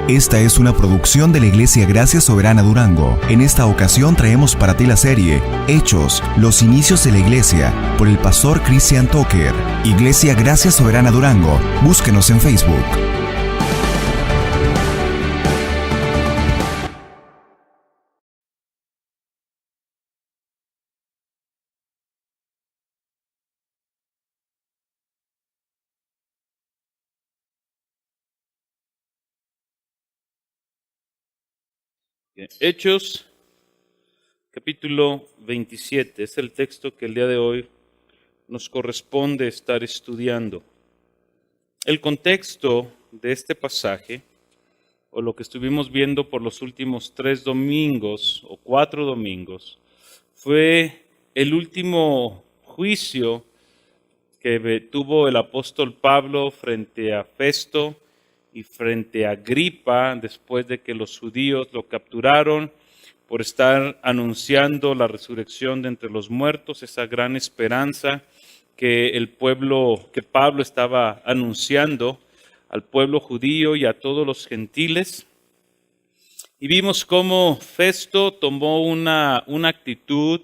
Esta es una producción de la Iglesia Gracia Soberana Durango. En esta ocasión traemos para ti la serie Hechos, los inicios de la Iglesia, por el pastor Christian Tucker. Iglesia Gracia Soberana Durango. Búsquenos en Facebook. Hechos, capítulo 27, es el texto que el día de hoy nos corresponde estar estudiando. El contexto de este pasaje, o lo que estuvimos viendo por los últimos 3 domingos o 4 domingos, fue el último juicio que tuvo el apóstol Pablo frente a Festo y frente a Agripa, después de que los judíos lo capturaron por estar anunciando la resurrección de entre los muertos, esa gran esperanza que Pablo estaba anunciando al pueblo judío y a todos los gentiles. Y vimos cómo Festo tomó una actitud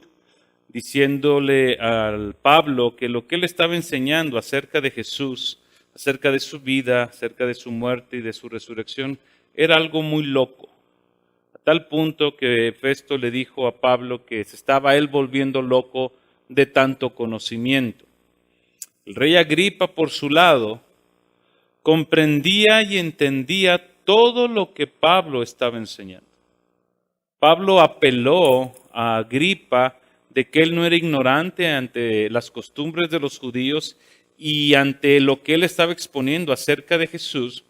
diciéndole al Pablo que lo que él estaba enseñando acerca de Jesús, acerca de su vida, acerca de su muerte y de su resurrección, era algo muy loco. A tal punto que Festo le dijo a Pablo que se estaba él volviendo loco de tanto conocimiento. El rey Agripa, por su lado, comprendía y entendía todo lo que Pablo estaba enseñando. Pablo apeló a Agripa de que él no era ignorante ante las costumbres de los judíos y ante lo que él estaba exponiendo acerca de Jesús,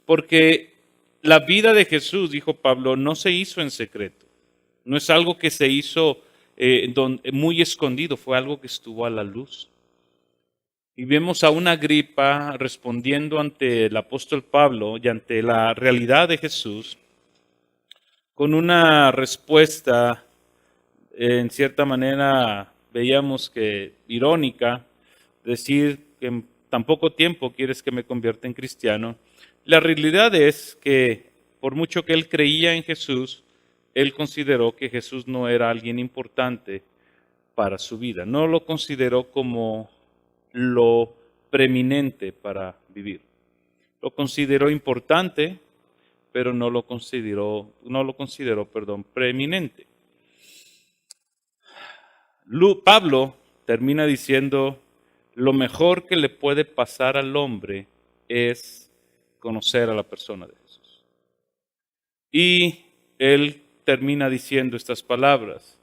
porque la vida de Jesús, dijo Pablo, no se hizo en secreto. No es algo que se hizo muy escondido, fue algo que estuvo a la luz. Y vemos a una Agripa respondiendo ante el apóstol Pablo y ante la realidad de Jesús con una respuesta, en cierta manera, veíamos que irónica, decir que en tan poco tiempo quieres que me convierta en cristiano. La realidad es que por mucho que él creía en Jesús, él consideró que Jesús no era alguien importante para su vida. No lo consideró como lo preeminente para vivir. Lo consideró importante, pero no lo consideró preeminente. Pablo termina diciendo, lo mejor que le puede pasar al hombre es conocer a la persona de Jesús. Y él termina diciendo estas palabras,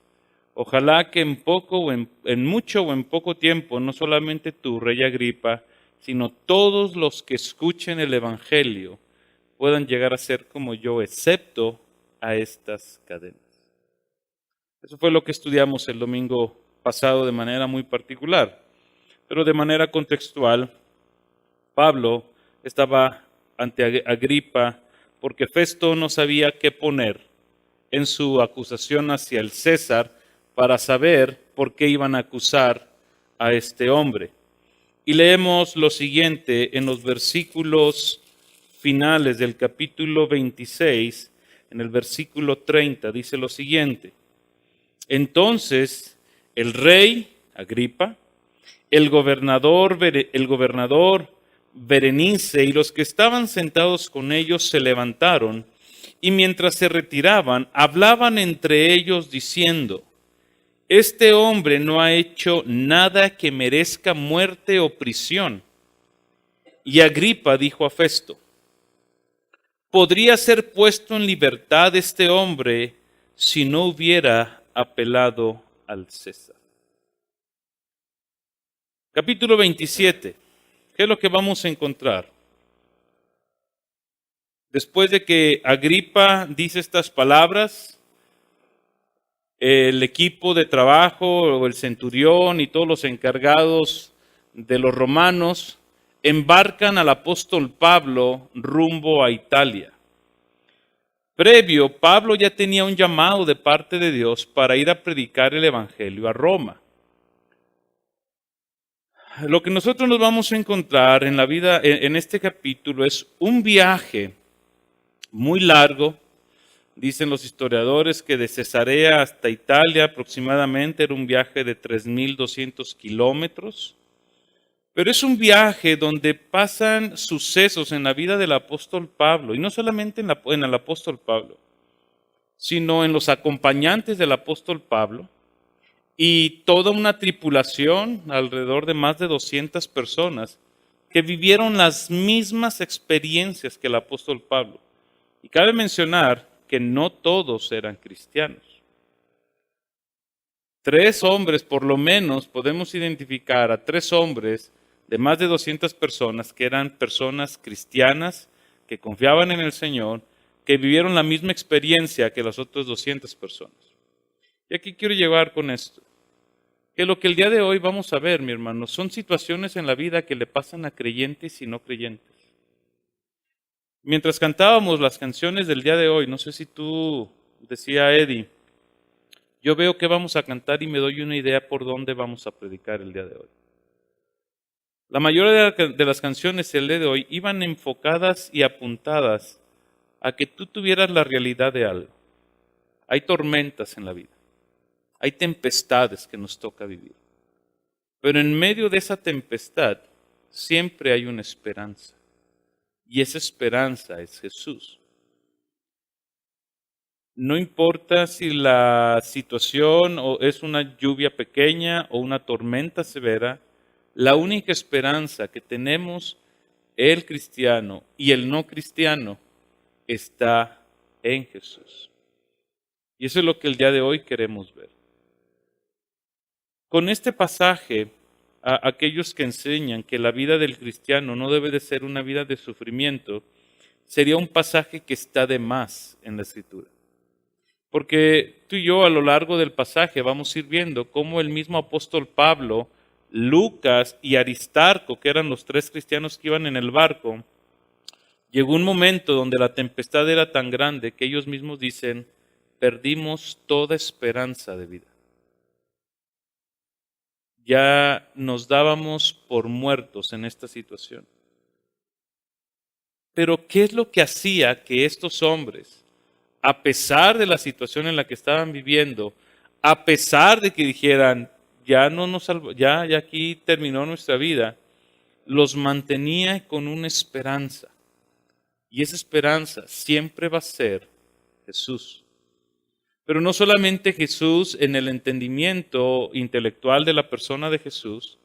ojalá que en mucho o en poco tiempo, no solamente tú, rey Agripa, sino todos los que escuchen el evangelio puedan llegar a ser como yo, excepto a estas cadenas. Eso fue lo que estudiamos el domingo pasado de manera muy particular. Pero de manera contextual, Pablo estaba ante Agripa porque Festo no sabía qué poner en su acusación hacia el César para saber por qué iban a acusar a este hombre. Y leemos lo siguiente en los versículos finales del capítulo 26, en el versículo 30, dice lo siguiente. Entonces, el rey Agripa, el gobernador Berenice y los que estaban sentados con ellos se levantaron y mientras se retiraban hablaban entre ellos diciendo, este hombre no ha hecho nada que merezca muerte o prisión. Y Agripa dijo a Festo, podría ser puesto en libertad este hombre si no hubiera apelado al César. Capítulo 27. ¿Qué es lo que vamos a encontrar? Después de que Agripa dice estas palabras, el equipo de trabajo, el centurión y todos los encargados de los romanos embarcan al apóstol Pablo rumbo a Italia. Previo, Pablo ya tenía un llamado de parte de Dios para ir a predicar el evangelio a Roma. Lo que nosotros nos vamos a encontrar en la vida, en este capítulo, es un viaje muy largo. Dicen los historiadores que de Cesarea hasta Italia aproximadamente era un viaje de 3.200 kilómetros. Pero es un viaje donde pasan sucesos en la vida del apóstol Pablo, y no solamente en el apóstol Pablo, sino en los acompañantes del apóstol Pablo, y toda una tripulación, alrededor de más de 200 personas, que vivieron las mismas experiencias que el apóstol Pablo. Y cabe mencionar que no todos eran cristianos. 3 hombres, por lo menos, podemos identificar a 3 hombres de más de 200 personas que eran personas cristianas, que confiaban en el Señor, que vivieron la misma experiencia que las otras 200 personas. Y aquí quiero llegar con esto. Que lo que el día de hoy vamos a ver, mi hermano, son situaciones en la vida que le pasan a creyentes y no creyentes. Mientras cantábamos las canciones del día de hoy, no sé si tú, decía Eddie, yo veo que vamos a cantar y me doy una idea por dónde vamos a predicar el día de hoy. La mayoría de las canciones el día de hoy iban enfocadas y apuntadas a que tú tuvieras la realidad de algo. Hay tormentas en la vida. Hay tempestades que nos toca vivir. Pero en medio de esa tempestad siempre hay una esperanza. Y esa esperanza es Jesús. No importa si la situación es una lluvia pequeña o una tormenta severa, la única esperanza que tenemos el cristiano y el no cristiano está en Jesús. Y eso es lo que el día de hoy queremos ver. Con este pasaje, a aquellos que enseñan que la vida del cristiano no debe de ser una vida de sufrimiento, sería un pasaje que está de más en la Escritura. Porque tú y yo a lo largo del pasaje vamos a ir viendo cómo el mismo apóstol Pablo, Lucas y Aristarco, que eran los 3 cristianos que iban en el barco, llegó un momento donde la tempestad era tan grande que ellos mismos dicen, perdimos toda esperanza de vida. Ya nos dábamos por muertos en esta situación. Pero ¿qué es lo que hacía que estos hombres, a pesar de la situación en la que estaban viviendo, a pesar de que dijeran, ya no nos ya aquí terminó nuestra vida, los mantenía con una esperanza? Y esa esperanza siempre va a ser Jesús. Pero no solamente Jesús en el entendimiento intelectual de la persona de Jesús,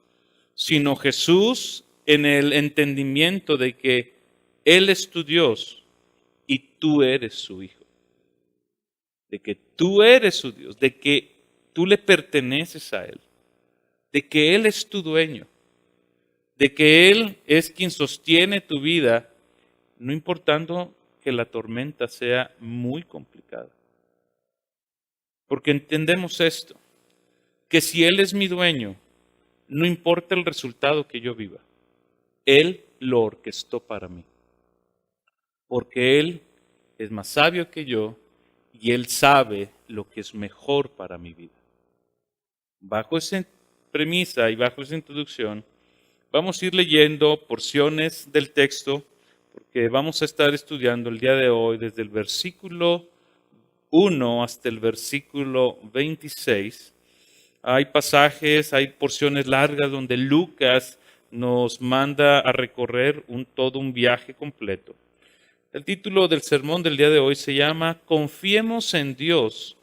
sino Jesús en el entendimiento de que Él es tu Dios y tú eres su Hijo. De que tú eres su Dios, de que tú le perteneces a Él, de que Él es tu dueño, de que Él es quien sostiene tu vida, no importando que la tormenta sea muy complicada. Porque entendemos esto, que si Él es mi dueño, no importa el resultado que yo viva, Él lo orquestó para mí. Porque Él es más sabio que yo y Él sabe lo que es mejor para mi vida. Bajo esa premisa y bajo esa introducción, vamos a ir leyendo porciones del texto, porque vamos a estar estudiando el día de hoy desde el versículo 1 hasta el versículo 26. Hay pasajes, hay porciones largas donde Lucas nos manda a recorrer todo un viaje completo. El título del sermón del día de hoy se llama Confiemos en Dios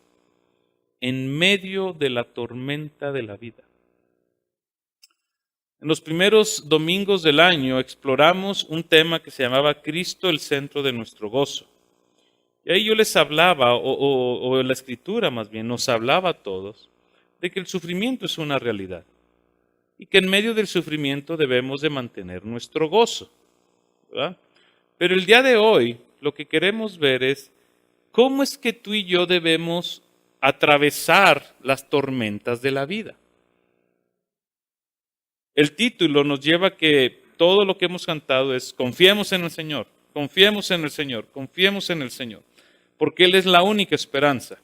en medio de la tormenta de la vida. En los primeros domingos del año exploramos un tema que se llamaba Cristo, el centro de nuestro gozo. Y ahí yo les hablaba, o la Escritura más bien, nos hablaba a todos, de que el sufrimiento es una realidad. Y que en medio del sufrimiento debemos de mantener nuestro gozo, ¿verdad? Pero el día de hoy lo que queremos ver es cómo es que tú y yo debemos atravesar las tormentas de la vida. El título nos lleva a que todo lo que hemos cantado es confiemos en el Señor, confiemos en el Señor, confiemos en el Señor, porque Él es la única esperanza.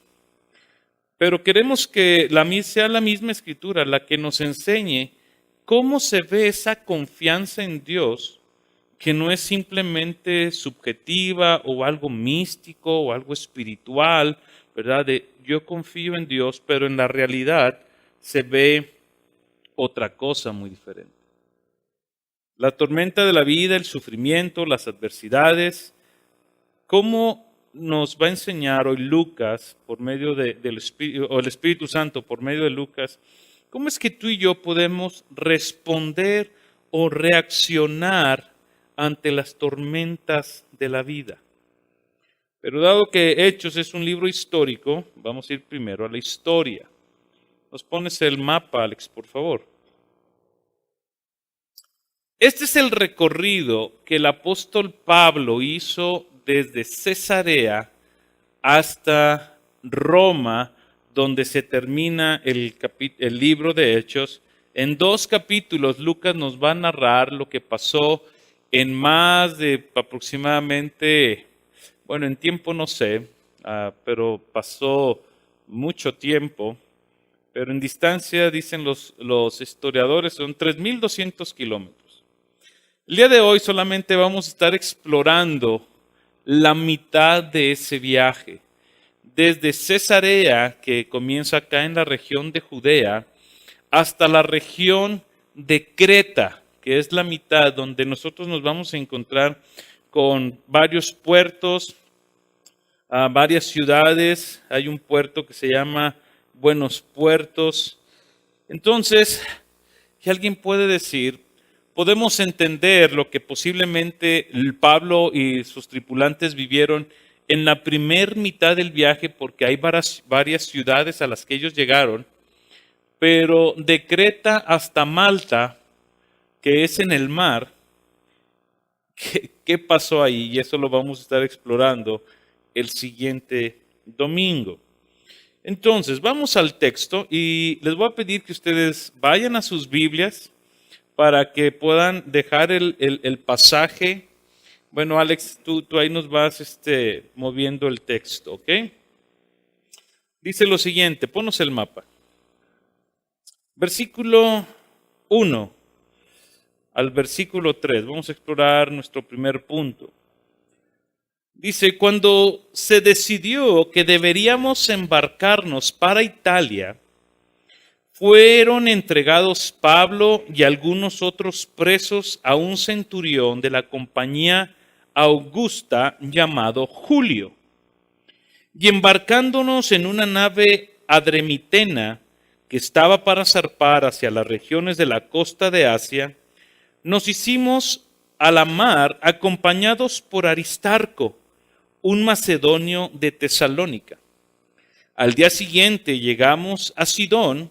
Pero queremos que sea la misma Escritura la que nos enseñe cómo se ve esa confianza en Dios que no es simplemente subjetiva o algo místico o algo espiritual, ¿verdad? De yo confío en Dios, pero en la realidad se ve otra cosa muy diferente. La tormenta de la vida, el sufrimiento, las adversidades, ¿cómo nos va a enseñar hoy Lucas por medio del Espíritu, o el Espíritu Santo por medio de Lucas? ¿Cómo es que tú y yo podemos responder o reaccionar ante las tormentas de la vida? Pero dado que Hechos es un libro histórico, vamos a ir primero a la historia. ¿Nos pones el mapa, Alex, por favor? Este es el recorrido que el apóstol Pablo hizo desde Cesarea hasta Roma, donde se termina el libro de Hechos. En 2 capítulos, Lucas nos va a narrar lo que pasó en más de aproximadamente, bueno, en tiempo no sé, pero pasó mucho tiempo. Pero en distancia, dicen los historiadores, son 3.200 kilómetros. El día de hoy solamente vamos a estar explorando la mitad de ese viaje. Desde Cesarea, que comienza acá en la región de Judea, hasta la región de Creta, que es la mitad donde nosotros nos vamos a encontrar con varios puertos, varias ciudades. Hay un puerto que se llama Buenos Puertos. Entonces, ¿qué alguien puede decir? Podemos entender lo que posiblemente Pablo y sus tripulantes vivieron en la primer mitad del viaje, porque hay varias ciudades a las que ellos llegaron, pero de Creta hasta Malta, que es en el mar, ¿qué pasó ahí? Y eso lo vamos a estar explorando el siguiente domingo. Entonces, vamos al texto y les voy a pedir que ustedes vayan a sus Biblias para que puedan dejar el pasaje. Bueno, Alex, tú ahí nos vas moviendo el texto, ¿ok? Dice lo siguiente, ponos el mapa. Versículo 1 al versículo 3. Vamos a explorar nuestro primer punto. Dice, cuando se decidió que deberíamos embarcarnos para Italia, fueron entregados Pablo y algunos otros presos a un centurión de la compañía Augusta llamado Julio. Y embarcándonos en una nave adremitena que estaba para zarpar hacia las regiones de la costa de Asia, nos hicimos a la mar acompañados por Aristarco, un macedonio de Tesalónica. Al día siguiente llegamos a Sidón.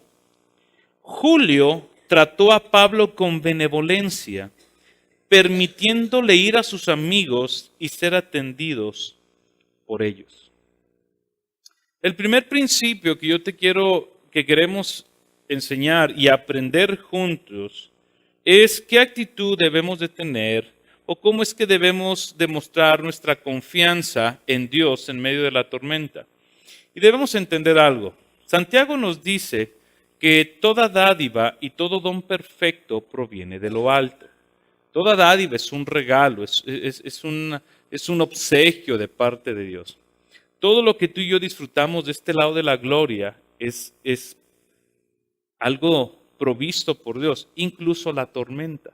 Julio trató a Pablo con benevolencia, permitiéndole ir a sus amigos y ser atendidos por ellos. El primer principio que queremos enseñar y aprender juntos es qué actitud debemos de tener o cómo es que debemos demostrar nuestra confianza en Dios en medio de la tormenta. Y debemos entender algo. Santiago nos dice que toda dádiva y todo don perfecto proviene de lo alto. Toda dádiva es un regalo, es un obsequio de parte de Dios. Todo lo que tú y yo disfrutamos de este lado de la gloria es algo provisto por Dios, incluso la tormenta.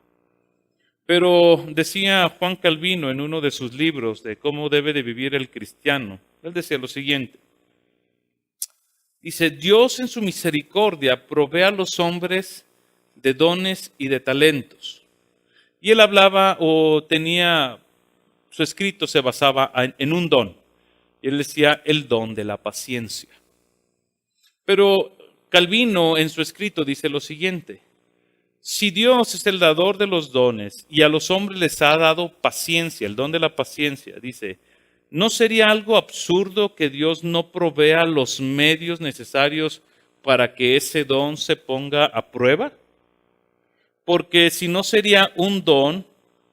Pero decía Juan Calvino en uno de sus libros de cómo debe de vivir el cristiano, él decía lo siguiente. Dice, Dios en su misericordia provee a los hombres de dones y de talentos. Y él hablaba o tenía, su escrito se basaba en un don. Y él decía el don de la paciencia. Pero Calvino en su escrito dice lo siguiente. Si Dios es el dador de los dones y a los hombres les ha dado paciencia, el don de la paciencia, dice, ¿no sería algo absurdo que Dios no provea los medios necesarios para que ese don se ponga a prueba? Porque si no sería un don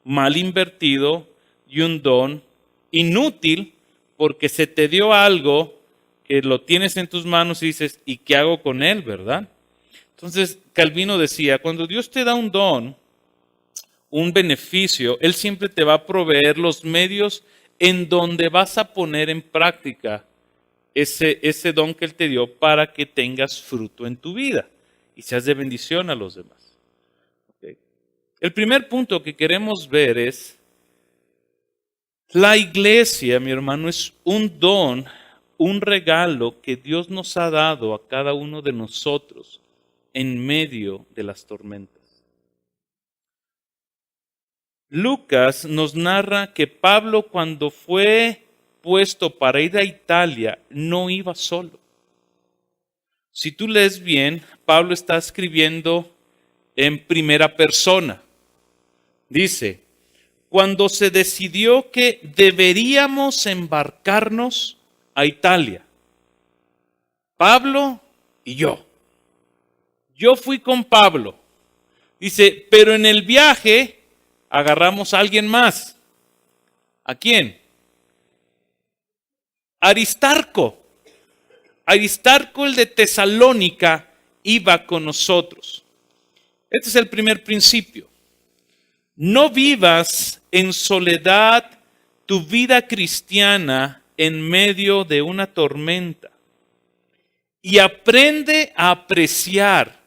mal invertido y un don inútil, porque se te dio algo que lo tienes en tus manos y dices, ¿y qué hago con él, verdad? Entonces, Calvino decía, cuando Dios te da un don un beneficio, Él siempre te va a proveer los medios en donde vas a poner en práctica ese don que Él te dio para que tengas fruto en tu vida y seas de bendición a los demás. ¿Okay? El primer punto que queremos ver es, la iglesia, mi hermano, es un don, un regalo que Dios nos ha dado a cada uno de nosotros en medio de las tormentas. Lucas nos narra que Pablo, cuando fue puesto para ir a Italia, no iba solo. Si tú lees bien, Pablo está escribiendo en primera persona. Dice, cuando se decidió que deberíamos embarcarnos a Italia, Pablo y yo. Yo fui con Pablo. Dice, pero en el viaje agarramos a alguien más. ¿A quién? Aristarco. Aristarco, el de Tesalónica, iba con nosotros. Este es el primer principio. No vivas en soledad tu vida cristiana en medio de una tormenta. Y aprende a apreciar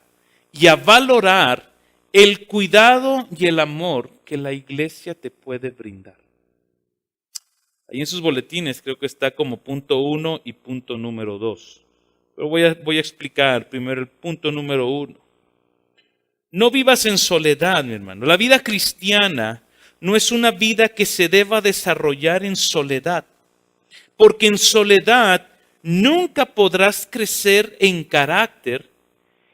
y a valorar el cuidado y el amor que la iglesia te puede brindar. Ahí en sus boletines creo que está como punto 1 y punto número 2. Pero voy a explicar primero el punto número 1. No vivas en soledad, mi hermano. La vida cristiana no es una vida que se deba desarrollar en soledad. Porque en soledad nunca podrás crecer en carácter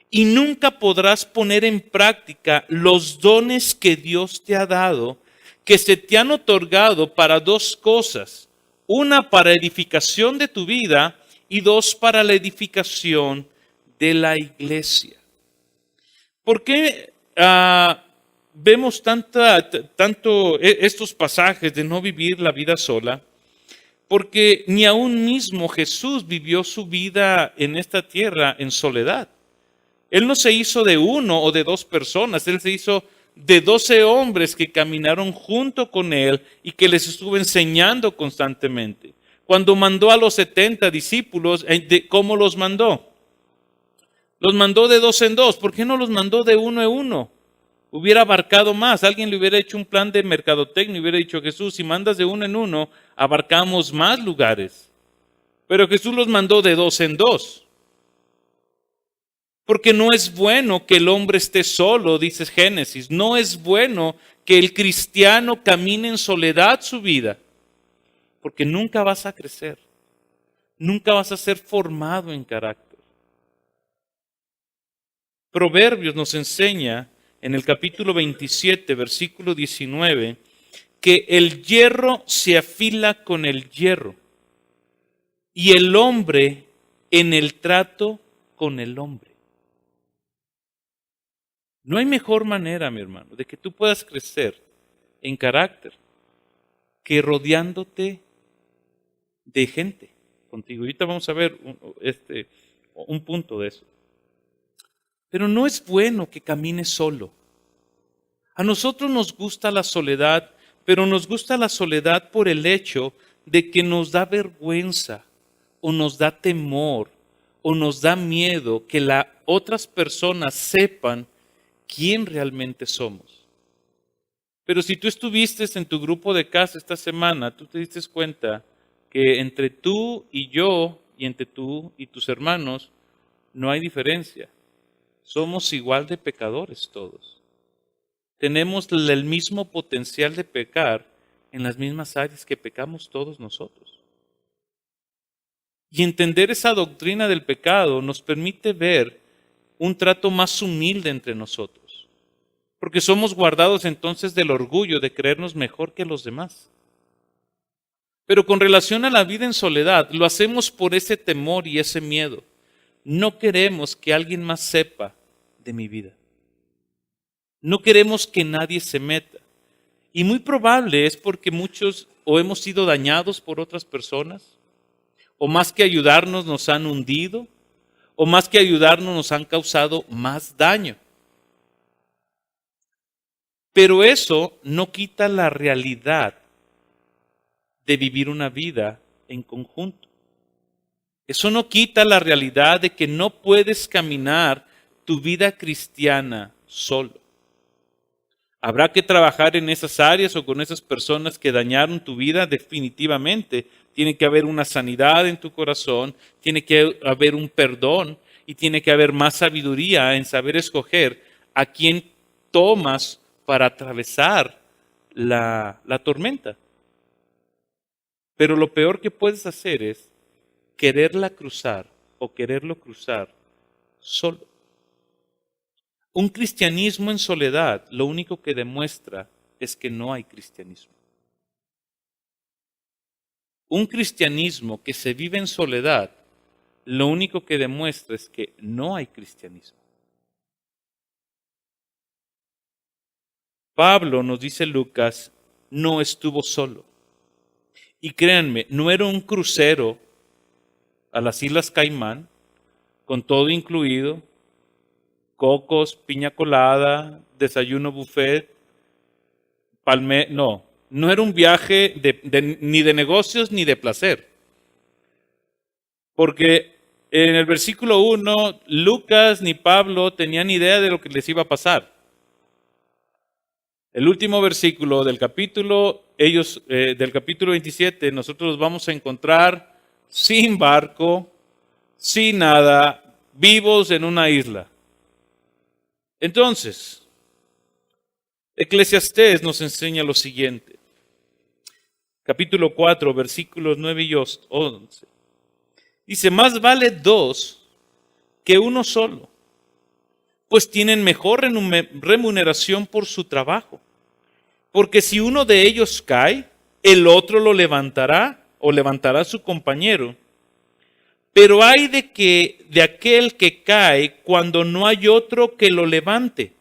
y nunca podrás poner en práctica los dones que Dios te ha dado, que se te han otorgado para dos cosas. Una, para edificación de tu vida, y dos, para la edificación de la iglesia. ¿Por qué vemos tanto estos pasajes de no vivir la vida sola? Porque ni aún mismo Jesús vivió su vida en esta tierra en soledad. Él no se hizo de uno o de dos personas, Él se hizo de 12 hombres que caminaron junto con Él y que les estuvo enseñando constantemente. Cuando mandó a los 70 discípulos, ¿cómo los mandó? Los mandó de 2 en 2. ¿Por qué no los mandó de 1 en 1? Hubiera abarcado más. Alguien le hubiera hecho un plan de mercadotecnia y hubiera dicho, Jesús, si mandas de 1 en 1, abarcamos más lugares. Pero Jesús los mandó de 2 en 2. Porque no es bueno que el hombre esté solo, dice Génesis. No es bueno que el cristiano camine en soledad su vida. Porque nunca vas a crecer. Nunca vas a ser formado en carácter. Proverbios nos enseña en el capítulo 27, versículo 19, que el hierro se afila con el hierro y el hombre en el trato con el hombre. No hay mejor manera, mi hermano, de que tú puedas crecer en carácter que rodeándote de gente contigo. Ahorita vamos a ver un punto de eso. Pero no es bueno que camines solo. A nosotros nos gusta la soledad, pero nos gusta la soledad por el hecho de que nos da vergüenza, o nos da temor, o nos da miedo que las otras personas sepan quién realmente somos. Pero si tú estuviste en tu grupo de casa esta semana, tú te diste cuenta que entre tú y yo, y entre tú y tus hermanos, no hay diferencia. Somos igual de pecadores todos. Tenemos el mismo potencial de pecar en las mismas áreas que pecamos todos nosotros. Y entender esa doctrina del pecado nos permite ver un trato más humilde entre nosotros. Porque somos guardados entonces del orgullo de creernos mejor que los demás. Pero con relación a la vida en soledad, lo hacemos por ese temor y ese miedo. No queremos que alguien más sepa de mi vida. No queremos que nadie se meta. Y muy probable es porque muchos o hemos sido dañados por otras personas, o más que ayudarnos nos han hundido, o más que ayudarnos nos han causado más daño. Pero eso no quita la realidad de vivir una vida en conjunto. Eso no quita la realidad de que no puedes caminar tu vida cristiana solo. Habrá que trabajar en esas áreas o con esas personas que dañaron tu vida definitivamente. Tiene que haber una sanidad en tu corazón, tiene que haber un perdón y tiene que haber más sabiduría en saber escoger a quién tomas para atravesar la tormenta. Pero lo peor que puedes hacer es quererla cruzar o quererlo cruzar solo. Un cristianismo en soledad lo único que demuestra es que no hay cristianismo. Un cristianismo que se vive en soledad lo único que demuestra es que no hay cristianismo. Pablo, nos dice Lucas, no estuvo solo. Y créanme, no era un crucero a las Islas Caimán, con todo incluido, cocos, piña colada, desayuno buffet, no era un viaje ni de negocios ni de placer. Porque en el versículo 1, Lucas ni Pablo tenían idea de lo que les iba a pasar. El último versículo del capítulo 27, nosotros los vamos a encontrar sin barco, sin nada, vivos en una isla. Entonces, Eclesiastés nos enseña lo siguiente. Capítulo 4, versículos 9 y 11. Dice, más vale dos que uno solo, pues tienen mejor remuneración por su trabajo. Porque si uno de ellos cae, el otro lo levantará o levantará a su compañero. Pero hay de aquel que cae cuando no hay otro que lo levante.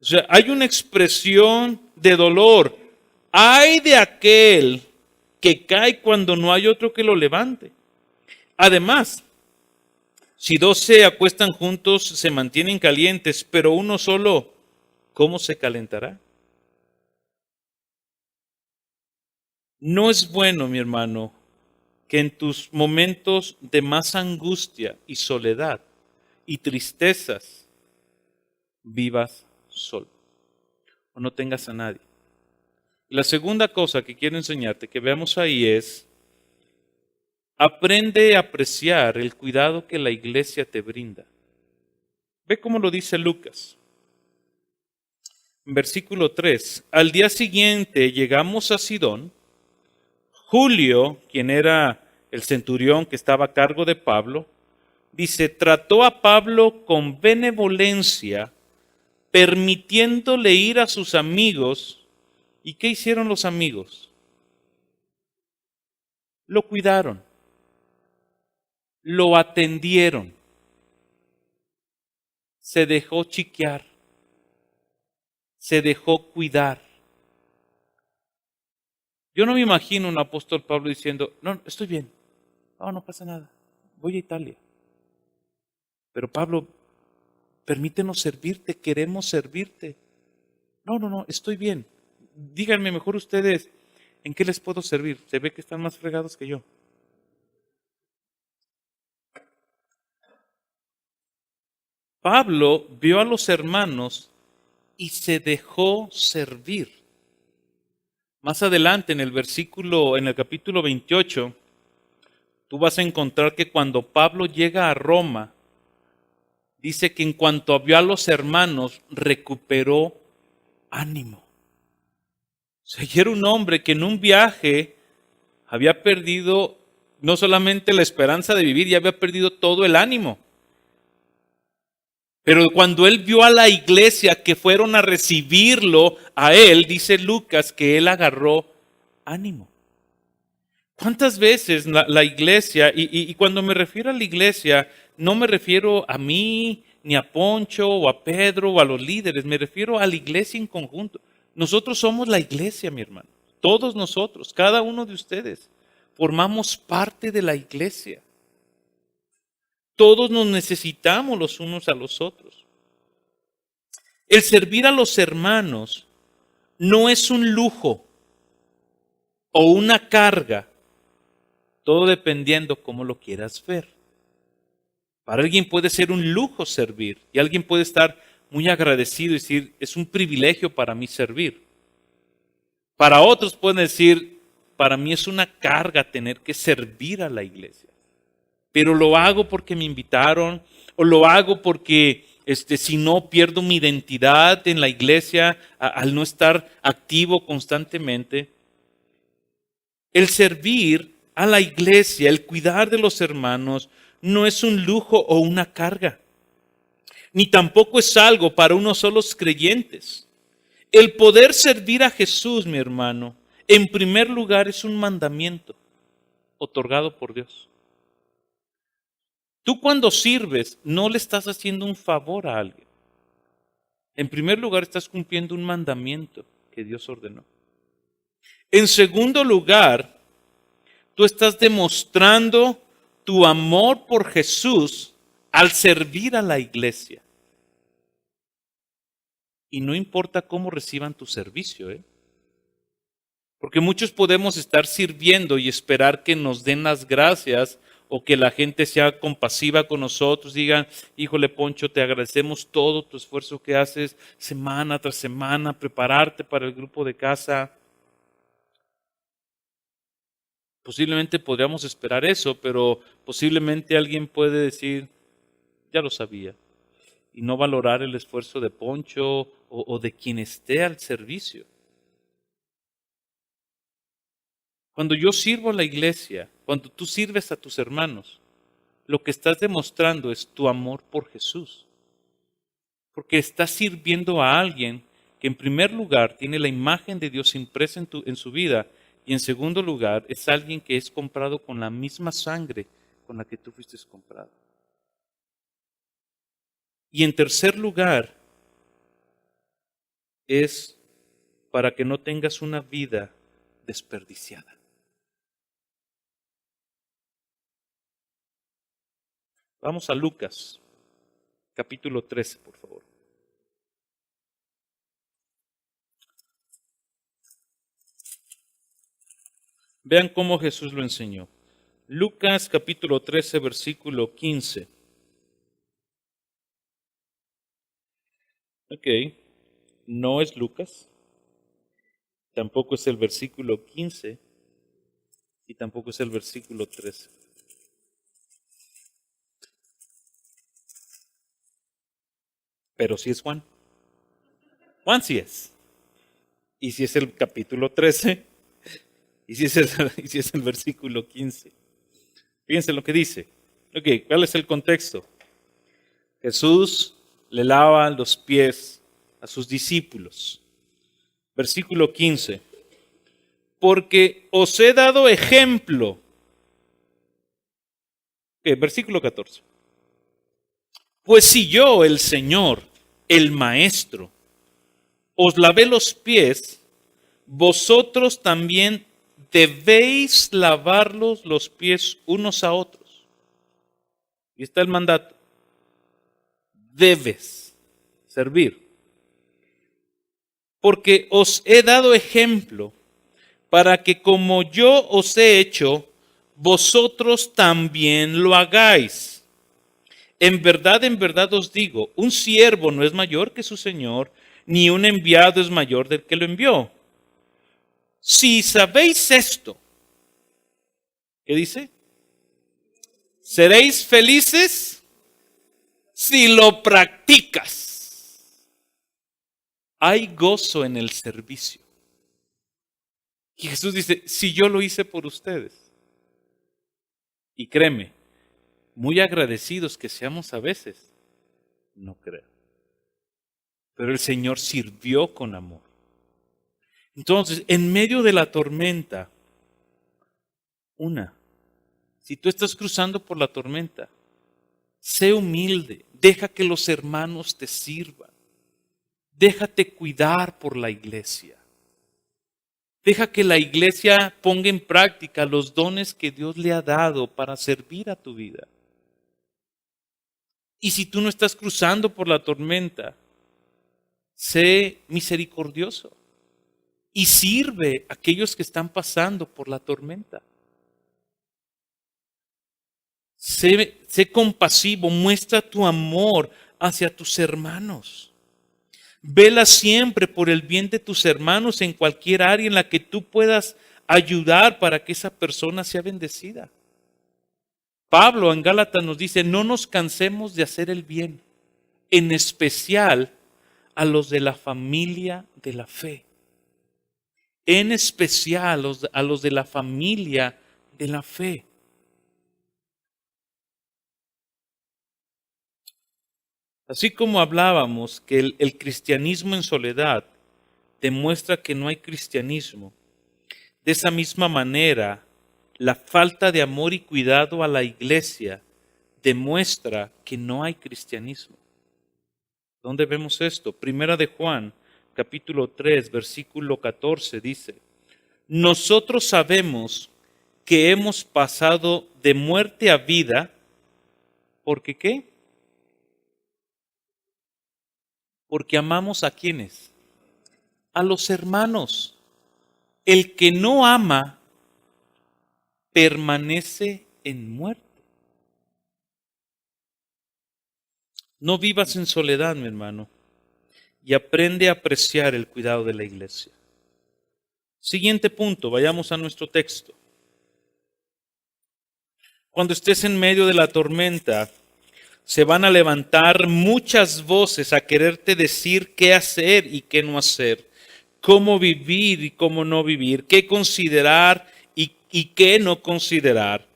O sea, hay una expresión de dolor. Hay de aquel que cae cuando no hay otro que lo levante. Además, si dos se acuestan juntos, se mantienen calientes, pero uno solo, ¿cómo se calentará? No es bueno, mi hermano, que en tus momentos de más angustia y soledad y tristezas vivas solo o no tengas a nadie. La segunda cosa que quiero enseñarte, que veamos ahí es, aprende a apreciar el cuidado que la iglesia te brinda. Ve cómo lo dice Lucas. Versículo 3. Al día siguiente llegamos a Sidón. Julio, quien era el centurión que estaba a cargo de Pablo, dice, trató a Pablo con benevolencia, permitiéndole ir a sus amigos. ¿Y qué hicieron los amigos? Lo cuidaron, lo atendieron, se dejó chiquear, se dejó cuidar. Yo no me imagino un apóstol Pablo diciendo, no, estoy bien, no pasa nada, voy a Italia. Pero Pablo, permítenos servirte, queremos servirte. No, estoy bien. Díganme mejor ustedes, ¿en qué les puedo servir? Se ve que están más fregados que yo. Pablo vio a los hermanos y se dejó servir. Más adelante en el capítulo 28, tú vas a encontrar que cuando Pablo llega a Roma, dice que en cuanto vio a los hermanos, recuperó ánimo. O sea, y era un hombre que en un viaje había perdido no solamente la esperanza de vivir, ya había perdido todo el ánimo. Pero cuando él vio a la iglesia que fueron a recibirlo a él, dice Lucas que él agarró ánimo. ¿Cuántas veces la iglesia, y cuando me refiero a la iglesia, no me refiero a mí, ni a Poncho, o a Pedro, o a los líderes, me refiero a la iglesia en conjunto. Nosotros somos la iglesia, mi hermano. Todos nosotros, cada uno de ustedes, formamos parte de la iglesia. Todos nos necesitamos los unos a los otros. El servir a los hermanos no es un lujo o una carga, todo dependiendo cómo lo quieras ver. Para alguien puede ser un lujo servir y alguien puede estar muy agradecido y decir, es un privilegio para mí servir. Para otros pueden decir, para mí es una carga tener que servir a la iglesia. Pero lo hago porque me invitaron o lo hago porque si no pierdo mi identidad en la iglesia al no estar activo constantemente. El servir a la iglesia, el cuidar de los hermanos, no es un lujo o una carga, ni tampoco es algo para unos solos creyentes. El poder servir a Jesús, mi hermano, en primer lugar es un mandamiento otorgado por Dios. Tú cuando sirves no le estás haciendo un favor a alguien. En primer lugar estás cumpliendo un mandamiento que Dios ordenó. En segundo lugar, tú estás demostrando tu amor por Jesús al servir a la iglesia. Y no importa cómo reciban tu servicio, porque muchos podemos estar sirviendo y esperar que nos den las gracias o que la gente sea compasiva con nosotros, digan, híjole Poncho, te agradecemos todo tu esfuerzo que haces semana tras semana, prepararte para el grupo de casa. Posiblemente podríamos esperar eso, pero posiblemente alguien puede decir, ya lo sabía, y no valorar el esfuerzo de Poncho o de quien esté al servicio. Cuando yo sirvo a la iglesia, cuando tú sirves a tus hermanos, lo que estás demostrando es tu amor por Jesús. Porque estás sirviendo a alguien que en primer lugar tiene la imagen de Dios impresa en su vida y en segundo lugar es alguien que es comprado con la misma sangre con la que tú fuiste comprado. Y en tercer lugar es para que no tengas una vida desperdiciada. Vamos a Lucas, capítulo 13, por favor. Vean cómo Jesús lo enseñó. Lucas, capítulo 13, versículo 15. Ok, no es Lucas, tampoco es el versículo 15 y tampoco es el versículo 13. Pero sí es Juan. Juan sí es. Y si es el capítulo 13, y si es el versículo 15. Fíjense lo que dice. Ok, ¿cuál es el contexto? Jesús le lava los pies a sus discípulos. Versículo 15. Porque os he dado ejemplo. Ok, versículo 14. Pues si yo, el Señor, el Maestro, os lavé los pies, vosotros también debéis lavarlos los pies unos a otros. Y está el mandato. Debes servir. Porque os he dado ejemplo para que como yo os he hecho, vosotros también lo hagáis. En verdad os digo, un siervo no es mayor que su señor, ni un enviado es mayor del que lo envió. Si sabéis esto, ¿qué dice? Seréis felices si lo practicas. Hay gozo en el servicio. Y Jesús dice, si yo lo hice por ustedes. Y créeme, muy agradecidos que seamos a veces, no creo. Pero el Señor sirvió con amor. Entonces, en medio de la tormenta, si tú estás cruzando por la tormenta, sé humilde, deja que los hermanos te sirvan, déjate cuidar por la iglesia. Deja que la iglesia ponga en práctica los dones que Dios le ha dado para servir a tu vida. Y si tú no estás cruzando por la tormenta, sé misericordioso y sirve a aquellos que están pasando por la tormenta. Sé compasivo, muestra tu amor hacia tus hermanos. Vela siempre por el bien de tus hermanos en cualquier área en la que tú puedas ayudar para que esa persona sea bendecida. Pablo en Gálatas nos dice, no nos cansemos de hacer el bien, en especial a los de la familia de la fe. En especial a los de la familia de la fe. Así como hablábamos que el cristianismo en soledad demuestra que no hay cristianismo, de esa misma manera, la falta de amor y cuidado a la iglesia demuestra que no hay cristianismo. ¿Dónde vemos esto? Primera de Juan, capítulo 3, versículo 14 dice, nosotros sabemos que hemos pasado de muerte a vida, ¿porque qué? Porque amamos a quienes, a los hermanos. El que no ama permanece en muerte. No vivas en soledad, mi hermano, y aprende a apreciar el cuidado de la iglesia. Siguiente punto, vayamos a nuestro texto. Cuando estés en medio de la tormenta, se van a levantar muchas voces a quererte decir qué hacer y qué no hacer, cómo vivir y cómo no vivir, qué considerar y qué no considerar.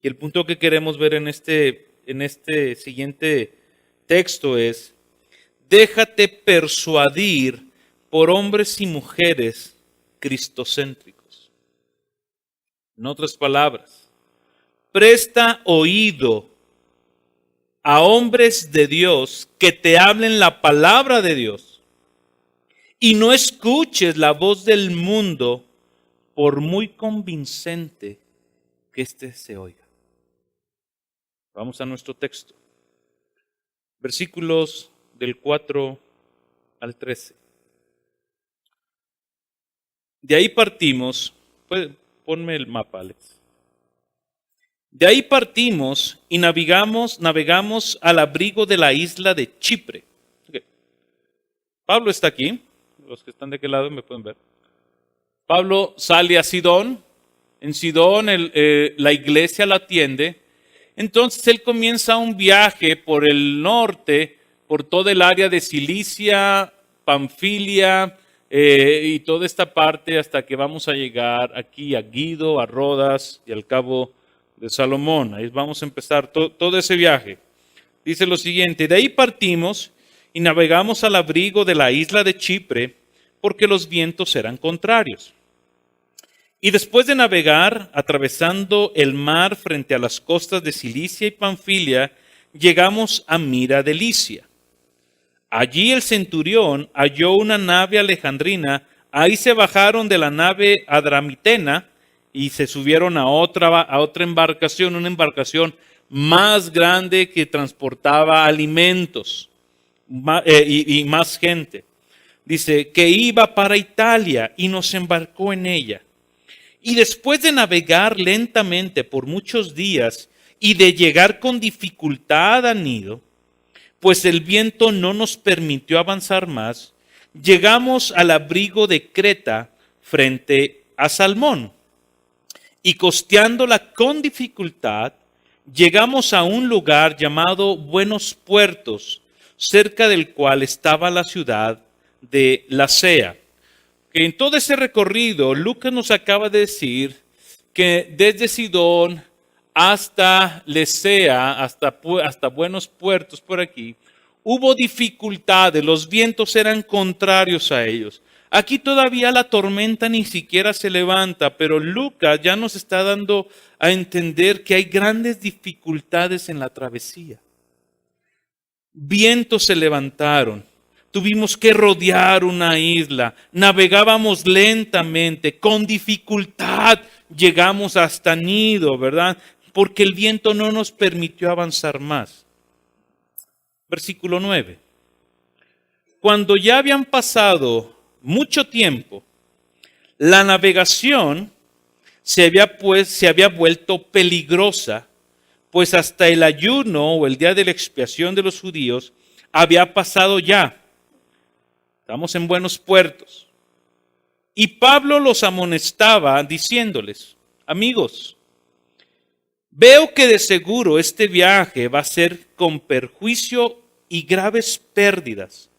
Y el punto que queremos ver en este siguiente texto es, déjate persuadir por hombres y mujeres cristocéntricos. En otras palabras, presta oído a hombres de Dios que te hablen la palabra de Dios y no escuches la voz del mundo por muy convincente que éste se oiga. Vamos a nuestro texto. Versículos del 4 al 13. De ahí partimos, ponme el mapa, Alex. De ahí partimos y navegamos al abrigo de la isla de Chipre. Okay. Pablo está aquí, los que están de aquel lado me pueden ver. Pablo sale a Sidón, en Sidón la iglesia la atiende, entonces él comienza un viaje por el norte, por todo el área de Cilicia, Panfilia y toda esta parte hasta que vamos a llegar aquí a Gnido, a Rodas y al Cabo de Salomón. Ahí vamos a empezar todo ese viaje. Dice lo siguiente, de ahí partimos y navegamos al abrigo de la isla de Chipre porque los vientos eran contrarios. Y después de navegar, atravesando el mar frente a las costas de Cilicia y Panfilia, llegamos a Mira de Licia. Allí el centurión halló una nave alejandrina, ahí se bajaron de la nave adramitena y se subieron a otra embarcación, una embarcación más grande que transportaba alimentos y más gente. Dice que iba para Italia y nos embarcó en ella. Y después de navegar lentamente por muchos días y de llegar con dificultad a Gnido, pues el viento no nos permitió avanzar más, llegamos al abrigo de Creta frente a Salmón. Y costeándola con dificultad, llegamos a un lugar llamado Buenos Puertos, cerca del cual estaba la ciudad de Lasea. Que en todo ese recorrido, Lucas nos acaba de decir que desde Sidón hasta Lasea, hasta Buenos Puertos por aquí, hubo dificultades, los vientos eran contrarios a ellos. Aquí todavía la tormenta ni siquiera se levanta, pero Lucas ya nos está dando a entender que hay grandes dificultades en la travesía. Vientos se levantaron, tuvimos que rodear una isla, navegábamos lentamente, con dificultad llegamos hasta Gnido, ¿verdad? Porque el viento no nos permitió avanzar más. Versículo 9. cuando ya habían pasado mucho tiempo, la navegación se había vuelto peligrosa, pues hasta el ayuno o el día de la expiación de los judíos había pasado ya. Estamos en buenos puertos. Y Pablo los amonestaba diciéndoles: amigos, veo que de seguro este viaje va a ser con perjuicio y graves pérdidas,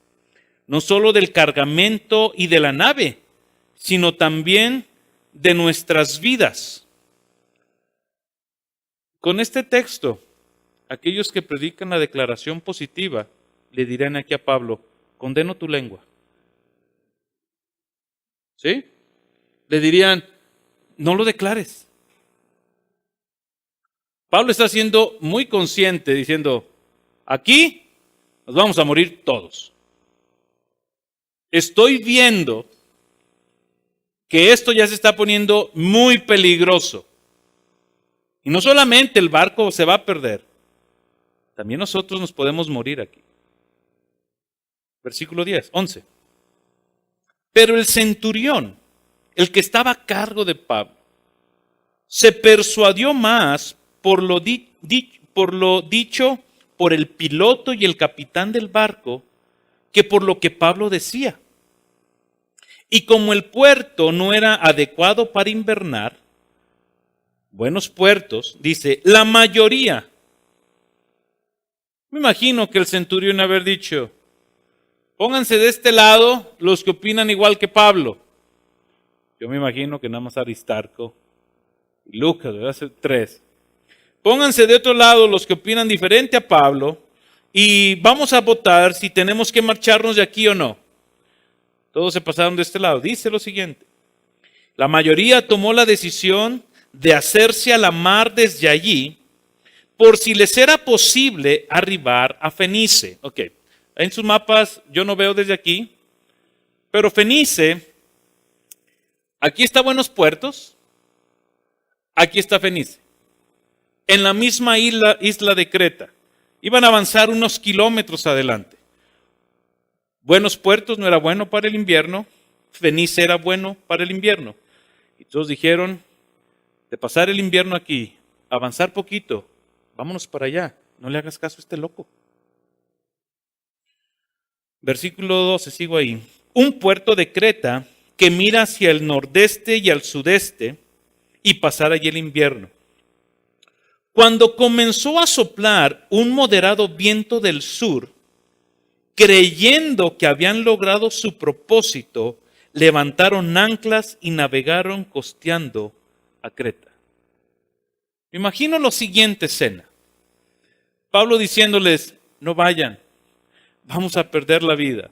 no solo del cargamento y de la nave, sino también de nuestras vidas. Con este texto, aquellos que predican la declaración positiva le dirán aquí a Pablo: condeno tu lengua. ¿Sí? Le dirían: no lo declares. Pablo está siendo muy consciente diciendo: aquí nos vamos a morir todos. Estoy viendo que esto ya se está poniendo muy peligroso. Y no solamente el barco se va a perder, también nosotros nos podemos morir aquí. Versículo 11. Pero el centurión, el que estaba a cargo de Pablo, se persuadió más por lo dicho por el piloto y el capitán del barco que por lo que Pablo decía. Y como el puerto no era adecuado para invernar, buenos puertos, dice, la mayoría. Me imagino que el centurión haber dicho: pónganse de este lado los que opinan igual que Pablo. Yo me imagino que nada más Aristarco y Lucas, ¿verdad? 3. Pónganse de otro lado los que opinan diferente a Pablo y vamos a votar si tenemos que marcharnos de aquí o no. Todos se pasaron de este lado. Dice lo siguiente: la mayoría tomó la decisión de hacerse a la mar desde allí, por si les era posible arribar a Fenice. Ok, en sus mapas yo no veo desde aquí, pero Fenice, aquí está Buenos Puertos, aquí está Fenice, en la misma isla de Creta. Iban a avanzar unos kilómetros adelante. Buenos Puertos no era bueno para el invierno, Fenice era bueno para el invierno. Y todos dijeron: de pasar el invierno aquí, avanzar poquito, vámonos para allá, no le hagas caso a este loco. Versículo 12, sigo ahí. Un puerto de Creta que mira hacia el nordeste y al sudeste y pasar allí el invierno. Cuando comenzó a soplar un moderado viento del sur, creyendo que habían logrado su propósito, levantaron anclas y navegaron costeando a Creta. Me imagino la siguiente escena. Pablo diciéndoles: no vayan, vamos a perder la vida.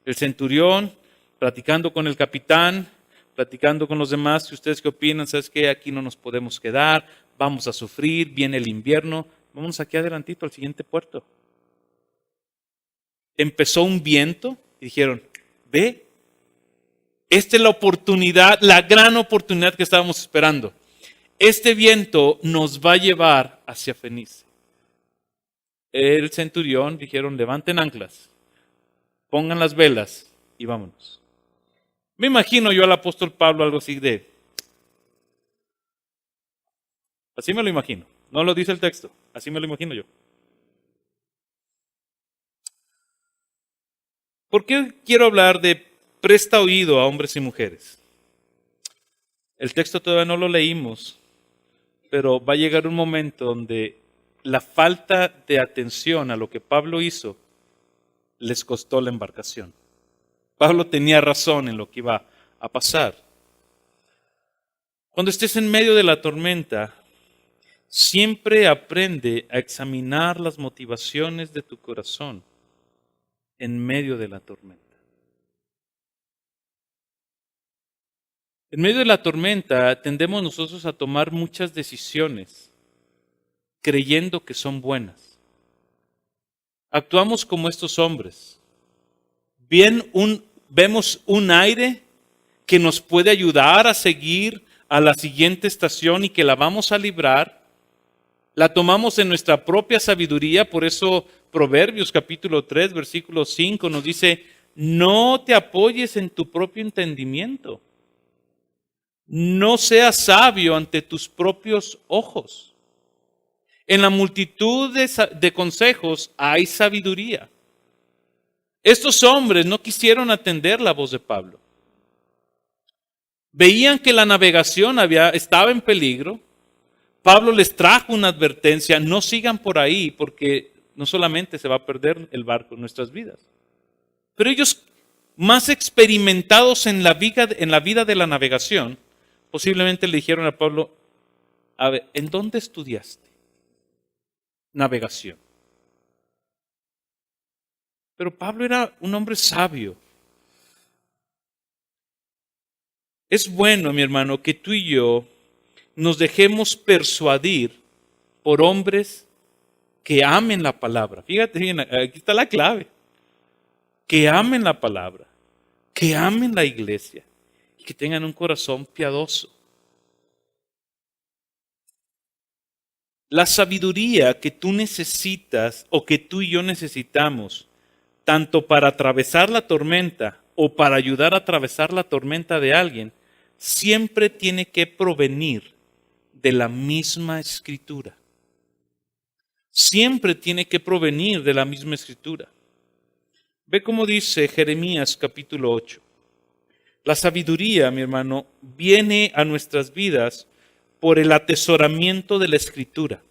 El centurión platicando con el capitán, platicando con los demás: ¿ustedes qué opinan? ¿Sabes qué? Aquí no nos podemos quedar, vamos a sufrir, viene el invierno, vamos aquí adelantito al siguiente puerto. Empezó un viento y dijeron: ve, esta es la oportunidad, la gran oportunidad que estábamos esperando. Este viento nos va a llevar hacia Fenice. El centurión dijeron: levanten anclas, pongan las velas y vámonos. Me imagino yo al apóstol Pablo algo así así me lo imagino. No lo dice el texto, así me lo imagino yo. ¿Por qué quiero hablar de presta oído a hombres y mujeres? El texto todavía no lo leímos, pero va a llegar un momento donde la falta de atención a lo que Pablo hizo les costó la embarcación. Pablo tenía razón en lo que iba a pasar. Cuando estés en medio de la tormenta, siempre aprende a examinar las motivaciones de tu corazón en medio de la tormenta. En medio de la tormenta tendemos nosotros a tomar muchas decisiones creyendo que son buenas. Actuamos como estos hombres. Vemos un aire que nos puede ayudar a seguir a la siguiente estación y que la vamos a librar. La tomamos en nuestra propia sabiduría, por eso Proverbios capítulo 3, versículo 5 nos dice: no te apoyes en tu propio entendimiento. No seas sabio ante tus propios ojos. En la multitud de consejos hay sabiduría. Estos hombres no quisieron atender la voz de Pablo. Veían que la navegación estaba en peligro. Pablo les trajo una advertencia: no sigan por ahí porque no solamente se va a perder el barco en nuestras vidas. Pero ellos, más experimentados en la vida de la navegación, posiblemente le dijeron a Pablo: a ver, ¿en dónde estudiaste navegación? Pero Pablo era un hombre sabio. Es bueno, mi hermano, que tú y yo nos dejemos persuadir por hombres que amen la palabra. Fíjate bien, aquí está la clave. Que amen la palabra, que amen la iglesia y que tengan un corazón piadoso. La sabiduría que tú necesitas o que tú y yo necesitamos, tanto para atravesar la tormenta o para ayudar a atravesar la tormenta de alguien, siempre tiene que provenir de la misma escritura. Siempre tiene que provenir de la misma escritura. Ve cómo dice Jeremías capítulo 8. La sabiduría, mi hermano, viene a nuestras vidas por el atesoramiento de la escritura.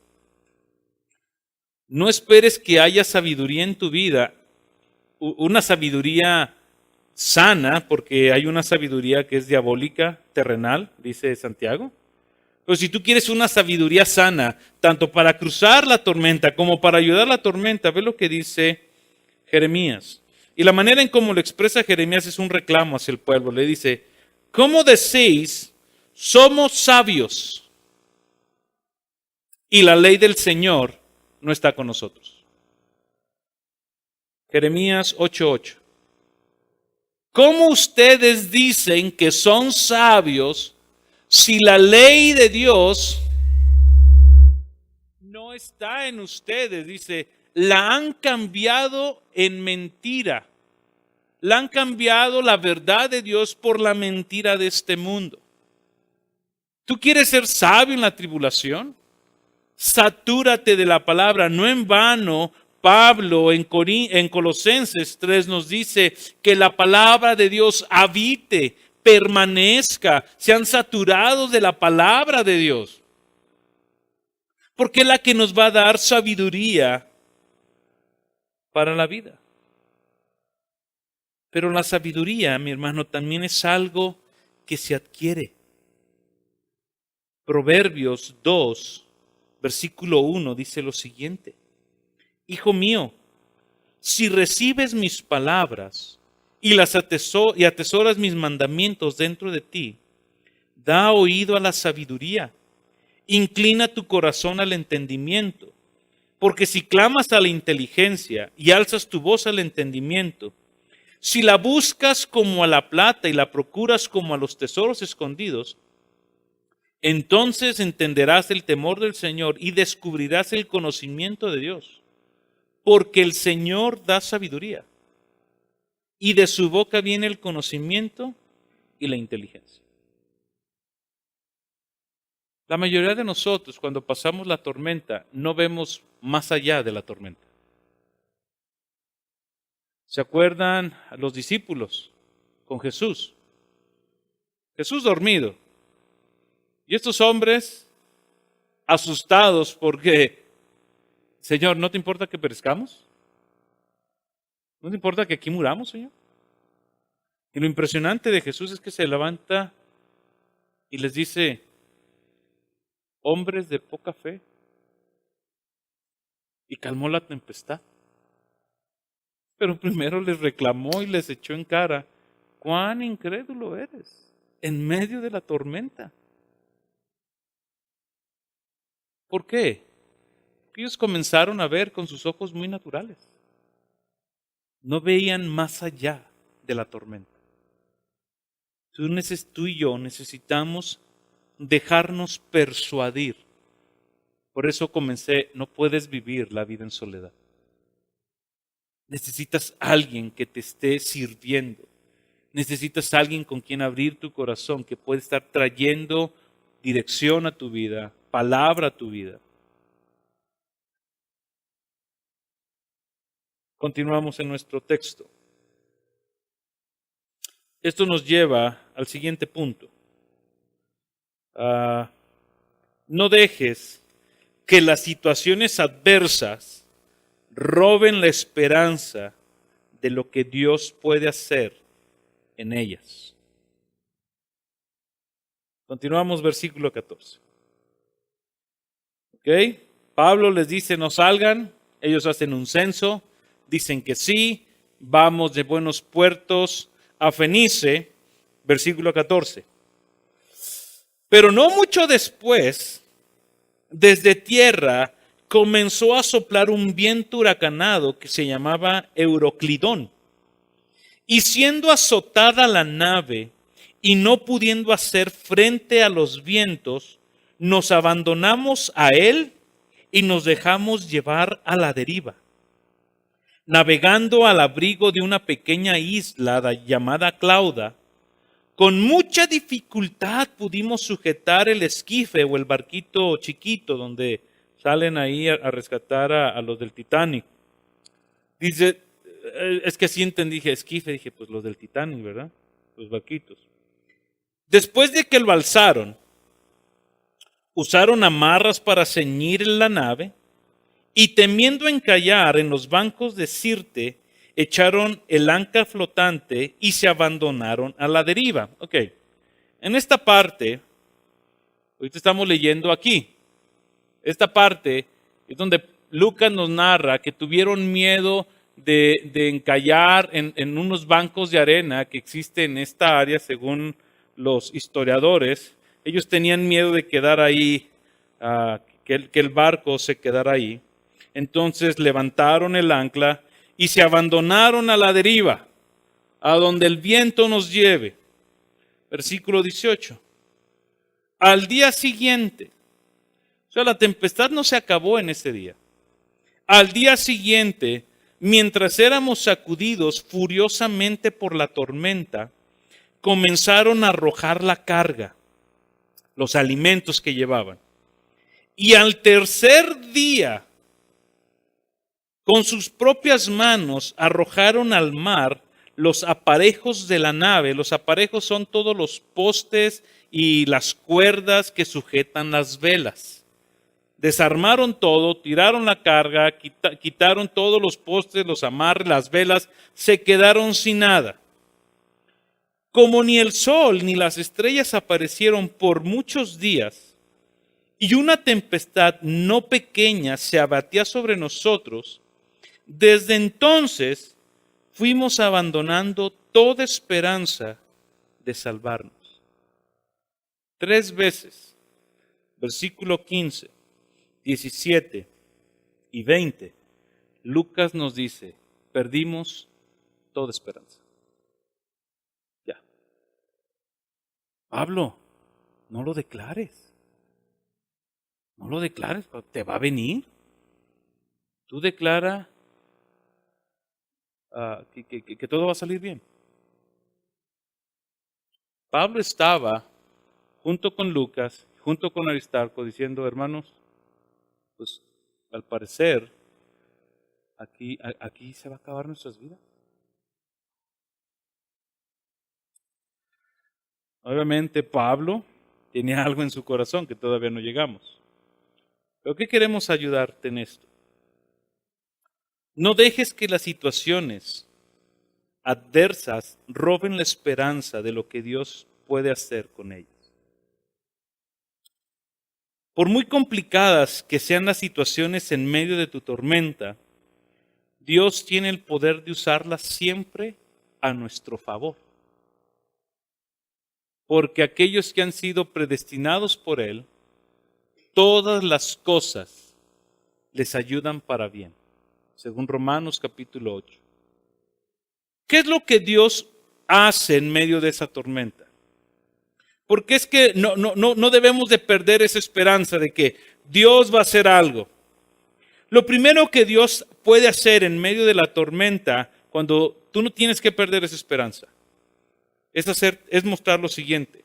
No esperes que haya sabiduría en tu vida, una sabiduría sana, porque hay una sabiduría que es diabólica, terrenal, dice Santiago. Pero si tú quieres una sabiduría sana, tanto para cruzar la tormenta como para ayudar a la tormenta, ve lo que dice Jeremías. Y la manera en cómo lo expresa Jeremías es un reclamo hacia el pueblo. Le dice: ¿cómo decís, somos sabios, y la ley del Señor no está con nosotros? Jeremías 8:8. ¿Cómo ustedes dicen que son sabios si la ley de Dios no está en ustedes? Dice, la han cambiado en mentira. La han cambiado la verdad de Dios por la mentira de este mundo. ¿Tú quieres ser sabio en la tribulación? Satúrate de la palabra. No en vano, Pablo en Colosenses 3 nos dice que la palabra de Dios habite, permanezca, sean saturados de la palabra de Dios. Porque es la que nos va a dar sabiduría para la vida. Pero la sabiduría, mi hermano, también es algo que se adquiere. Proverbios 2, versículo 1 dice lo siguiente: Hijo mío, si recibes mis palabras y atesoras mis mandamientos dentro de ti, da oído a la sabiduría, inclina tu corazón al entendimiento, porque si clamas a la inteligencia y alzas tu voz al entendimiento, si la buscas como a la plata y la procuras como a los tesoros escondidos, entonces entenderás el temor del Señor y descubrirás el conocimiento de Dios. Porque el Señor da sabiduría, y de su boca viene el conocimiento y la inteligencia. La mayoría de nosotros, cuando pasamos la tormenta, no vemos más allá de la tormenta. ¿Se acuerdan a los discípulos con Jesús? Jesús dormido. Y estos hombres asustados porque, Señor, ¿no te importa que perezcamos? ¿No te importa que aquí muramos, Señor? Y lo impresionante de Jesús es que se levanta y les dice: hombres de poca fe, y calmó la tempestad. Pero primero les reclamó y les echó en cara: cuán incrédulo eres en medio de la tormenta. ¿Por qué? Porque ellos comenzaron a ver con sus ojos muy naturales. No veían más allá de la tormenta. Tú y yo necesitamos dejarnos persuadir. Por eso comencé: no puedes vivir la vida en soledad. Necesitas alguien que te esté sirviendo. Necesitas alguien con quien abrir tu corazón, que puede estar trayendo dirección a tu vida, palabra a tu vida. Continuamos en nuestro texto. Esto nos lleva al siguiente punto. No dejes que las situaciones adversas roben la esperanza de lo que Dios puede hacer en ellas. Continuamos versículo 14. ¿Ok? Pablo les dice no salgan, ellos hacen un censo, dicen que sí, vamos de buenos puertos a Fenice, versículo 14. Pero no mucho después, desde tierra comenzó a soplar un viento huracanado que se llamaba Euroclidón. Y siendo azotada la nave y no pudiendo hacer frente a los vientos, nos abandonamos a él y nos dejamos llevar a la deriva. Navegando al abrigo de una pequeña isla llamada Clauda, con mucha dificultad pudimos sujetar el esquife o el barquito chiquito donde salen ahí a rescatar a los del Titanic. Dice, es que así entendí, dije esquife, dije pues los del Titanic, ¿verdad? Los barquitos. Después de que lo alzaron, usaron amarras para ceñir la nave y temiendo encallar en los bancos de Sirte, echaron el ancla flotante y se abandonaron a la deriva. Ok, en esta parte, ahorita estamos leyendo aquí, esta parte es donde Lucas nos narra que tuvieron miedo de encallar en unos bancos de arena que existen en esta área según los historiadores. Ellos tenían miedo de quedar ahí, que el barco se quedara ahí. Entonces levantaron el ancla y se abandonaron a la deriva, a donde el viento nos lleve. Versículo 18. Al día siguiente, o sea, la tempestad no se acabó en ese día. Al día siguiente, mientras éramos sacudidos furiosamente por la tormenta, comenzaron a arrojar la carga, los alimentos que llevaban. Y al tercer día, con sus propias manos arrojaron al mar los aparejos de la nave. Los aparejos son todos los postes y las cuerdas que sujetan las velas. Desarmaron todo, tiraron la carga, quitaron todos los postes, los amarres, las velas, se quedaron sin nada. Como ni el sol ni las estrellas aparecieron por muchos días, y una tempestad no pequeña se abatía sobre nosotros, desde entonces fuimos abandonando toda esperanza de salvarnos. 3 veces, versículo 15, 17 y 20, Lucas nos dice, perdimos toda esperanza. Ya. Pablo, no lo declares. No lo declares, te va a venir. Tú declara que todo va a salir bien. Pablo estaba junto con Lucas, junto con Aristarco, diciendo, hermanos, pues al parecer aquí se va a acabar nuestras vidas. Obviamente Pablo tenía algo en su corazón que todavía no llegamos. Pero ¿qué queremos ayudarte en esto? No dejes que las situaciones adversas roben la esperanza de lo que Dios puede hacer con ellas. Por muy complicadas que sean las situaciones en medio de tu tormenta, Dios tiene el poder de usarlas siempre a nuestro favor. Porque aquellos que han sido predestinados por Él, todas las cosas les ayudan para bien. Según Romanos capítulo 8. ¿Qué es lo que Dios hace en medio de esa tormenta? Porque es que no debemos de perder esa esperanza de que Dios va a hacer algo. Lo primero que Dios puede hacer en medio de la tormenta, cuando tú no tienes que perder esa esperanza, es mostrar lo siguiente.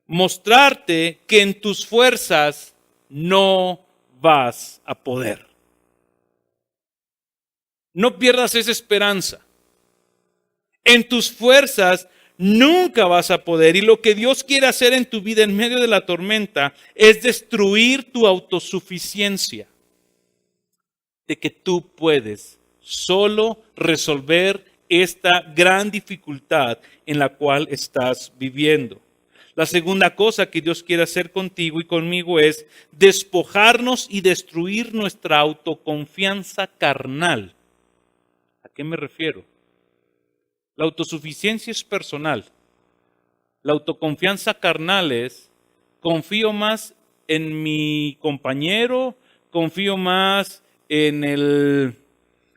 Mostrarte que en tus fuerzas no vas a poder. No pierdas esa esperanza. En tus fuerzas nunca vas a poder. Y lo que Dios quiere hacer en tu vida en medio de la tormenta es destruir tu autosuficiencia. De que tú puedes solo resolver esta gran dificultad en la cual estás viviendo. La segunda cosa que Dios quiere hacer contigo y conmigo es despojarnos y destruir nuestra autoconfianza carnal. ¿A qué me refiero? La autosuficiencia es personal. La autoconfianza carnal es, confío más en mi compañero, confío más en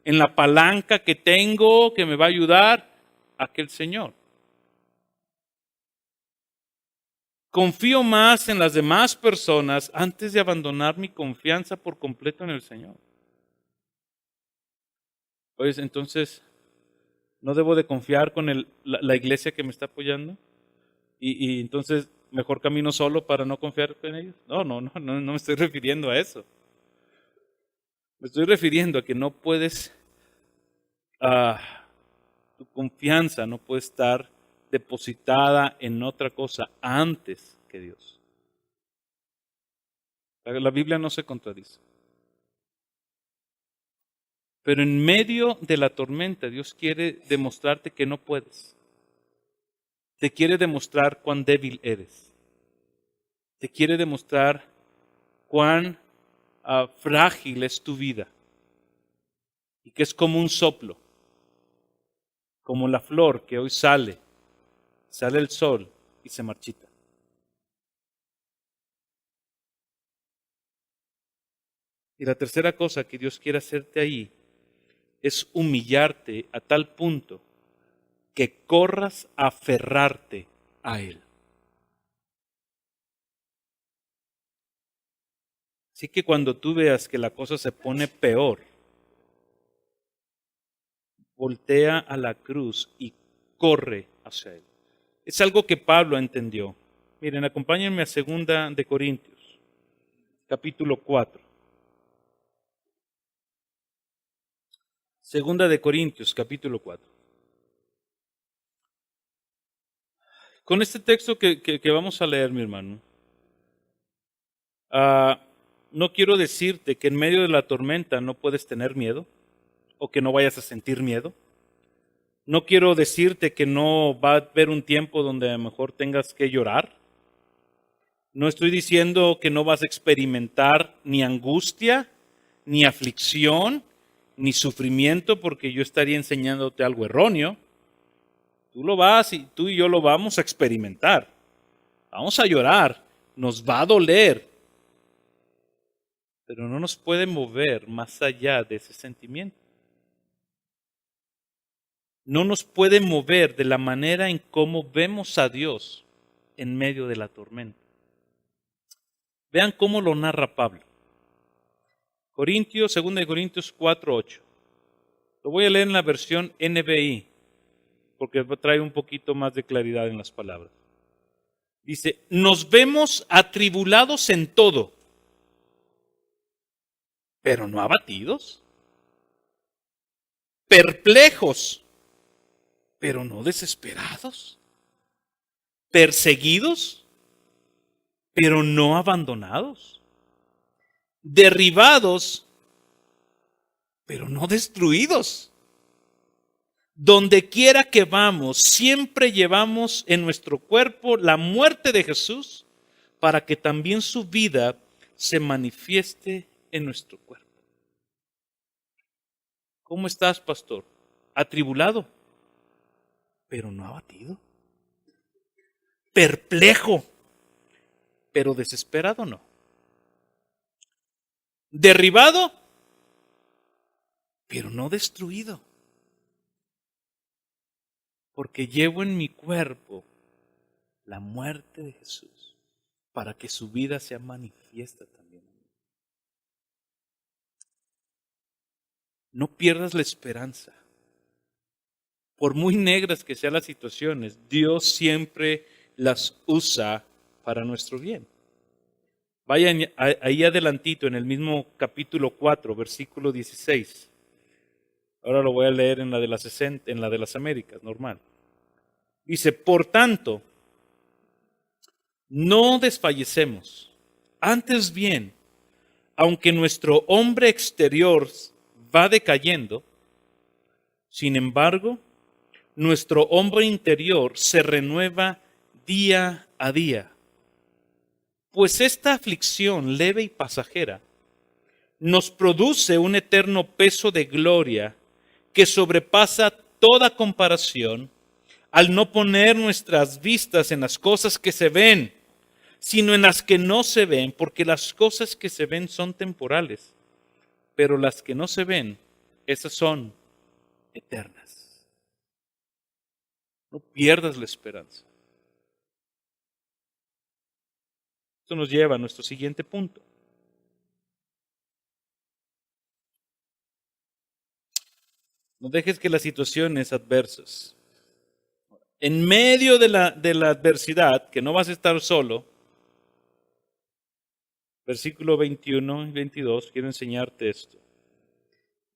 la palanca que tengo que me va a ayudar, a que el Señor. Confío más en las demás personas antes de abandonar mi confianza por completo en el Señor. Pues entonces, ¿no debo de confiar con la iglesia que me está apoyando? Y entonces, ¿mejor camino solo para no confiar en ellos? No me estoy refiriendo a eso. Me estoy refiriendo a que no puedes, tu confianza no puede estar depositada en otra cosa antes que Dios. La Biblia no se contradice. Pero en medio de la tormenta, Dios quiere demostrarte que no puedes. Te quiere demostrar cuán débil eres. Te quiere demostrar cuán frágil es tu vida. Y que es como un soplo. Como la flor que hoy sale el sol y se marchita. Y la tercera cosa que Dios quiere hacerte ahí es humillarte a tal punto que corras a aferrarte a Él. Así que cuando tú veas que la cosa se pone peor, voltea a la cruz y corre hacia Él. Es algo que Pablo entendió. Miren, acompáñenme a 2 de Corintios, capítulo 4. 2 de Corintios, capítulo 4. Con este texto que vamos a leer, mi hermano, no quiero decirte que en medio de la tormenta no puedes tener miedo o que no vayas a sentir miedo. No quiero decirte que no va a haber un tiempo donde a lo mejor tengas que llorar. No estoy diciendo que no vas a experimentar ni angustia, ni aflicción, ni sufrimiento, porque yo estaría enseñándote algo erróneo. Tú lo vas y tú y yo lo vamos a experimentar. Vamos a llorar, nos va a doler, pero no nos puede mover más allá de ese sentimiento. No nos puede mover de la manera en cómo vemos a Dios en medio de la tormenta. Vean cómo lo narra Pablo. 2 de Corintios 4:8. Lo voy a leer en la versión NBI, porque trae un poquito más de claridad en las palabras. Dice, nos vemos atribulados en todo, pero no abatidos, perplejos, pero no desesperados, perseguidos, pero no abandonados, derribados, pero no destruidos. Donde quiera que vamos, siempre llevamos en nuestro cuerpo la muerte de Jesús para que también su vida se manifieste en nuestro cuerpo. ¿Cómo estás, pastor? Atribulado, pero no abatido. Perplejo, pero desesperado no. Derribado, pero no destruido. Porque llevo en mi cuerpo la muerte de Jesús para que su vida sea manifiesta también. No pierdas la esperanza. Por muy negras que sean las situaciones, Dios siempre las usa para nuestro bien. Vayan ahí adelantito en el mismo capítulo 4, versículo 16. Ahora lo voy a leer en la de las 60, en la de las Américas, normal. Dice, por tanto, no desfallecemos. Antes bien, aunque nuestro hombre exterior va decayendo, sin embargo, nuestro hombre interior se renueva día a día. Pues esta aflicción leve y pasajera nos produce un eterno peso de gloria que sobrepasa toda comparación al no poner nuestras vistas en las cosas que se ven, sino en las que no se ven, porque las cosas que se ven son temporales, pero las que no se ven, esas son eternas. No pierdas la esperanza. Esto nos lleva a nuestro siguiente punto. No dejes que las situaciones adversas, en medio de la adversidad, que no vas a estar solo, versículo 21 y 22, quiero enseñarte esto.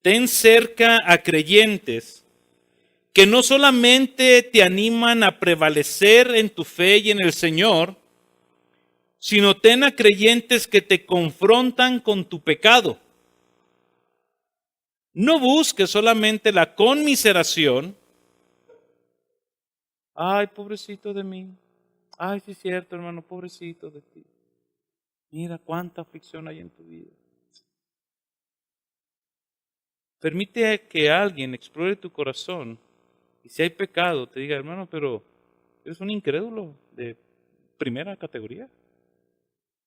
Ten cerca a creyentes que no solamente te animan a prevalecer en tu fe y en el Señor, sino ten a creyentes que te confrontan con tu pecado. No busques solamente la conmiseración. Ay, pobrecito de mí. Ay, sí es cierto, hermano, pobrecito de ti. Mira cuánta aflicción hay en tu vida. Permite que alguien explore tu corazón y si hay pecado, te diga, hermano, pero eres un incrédulo de primera categoría.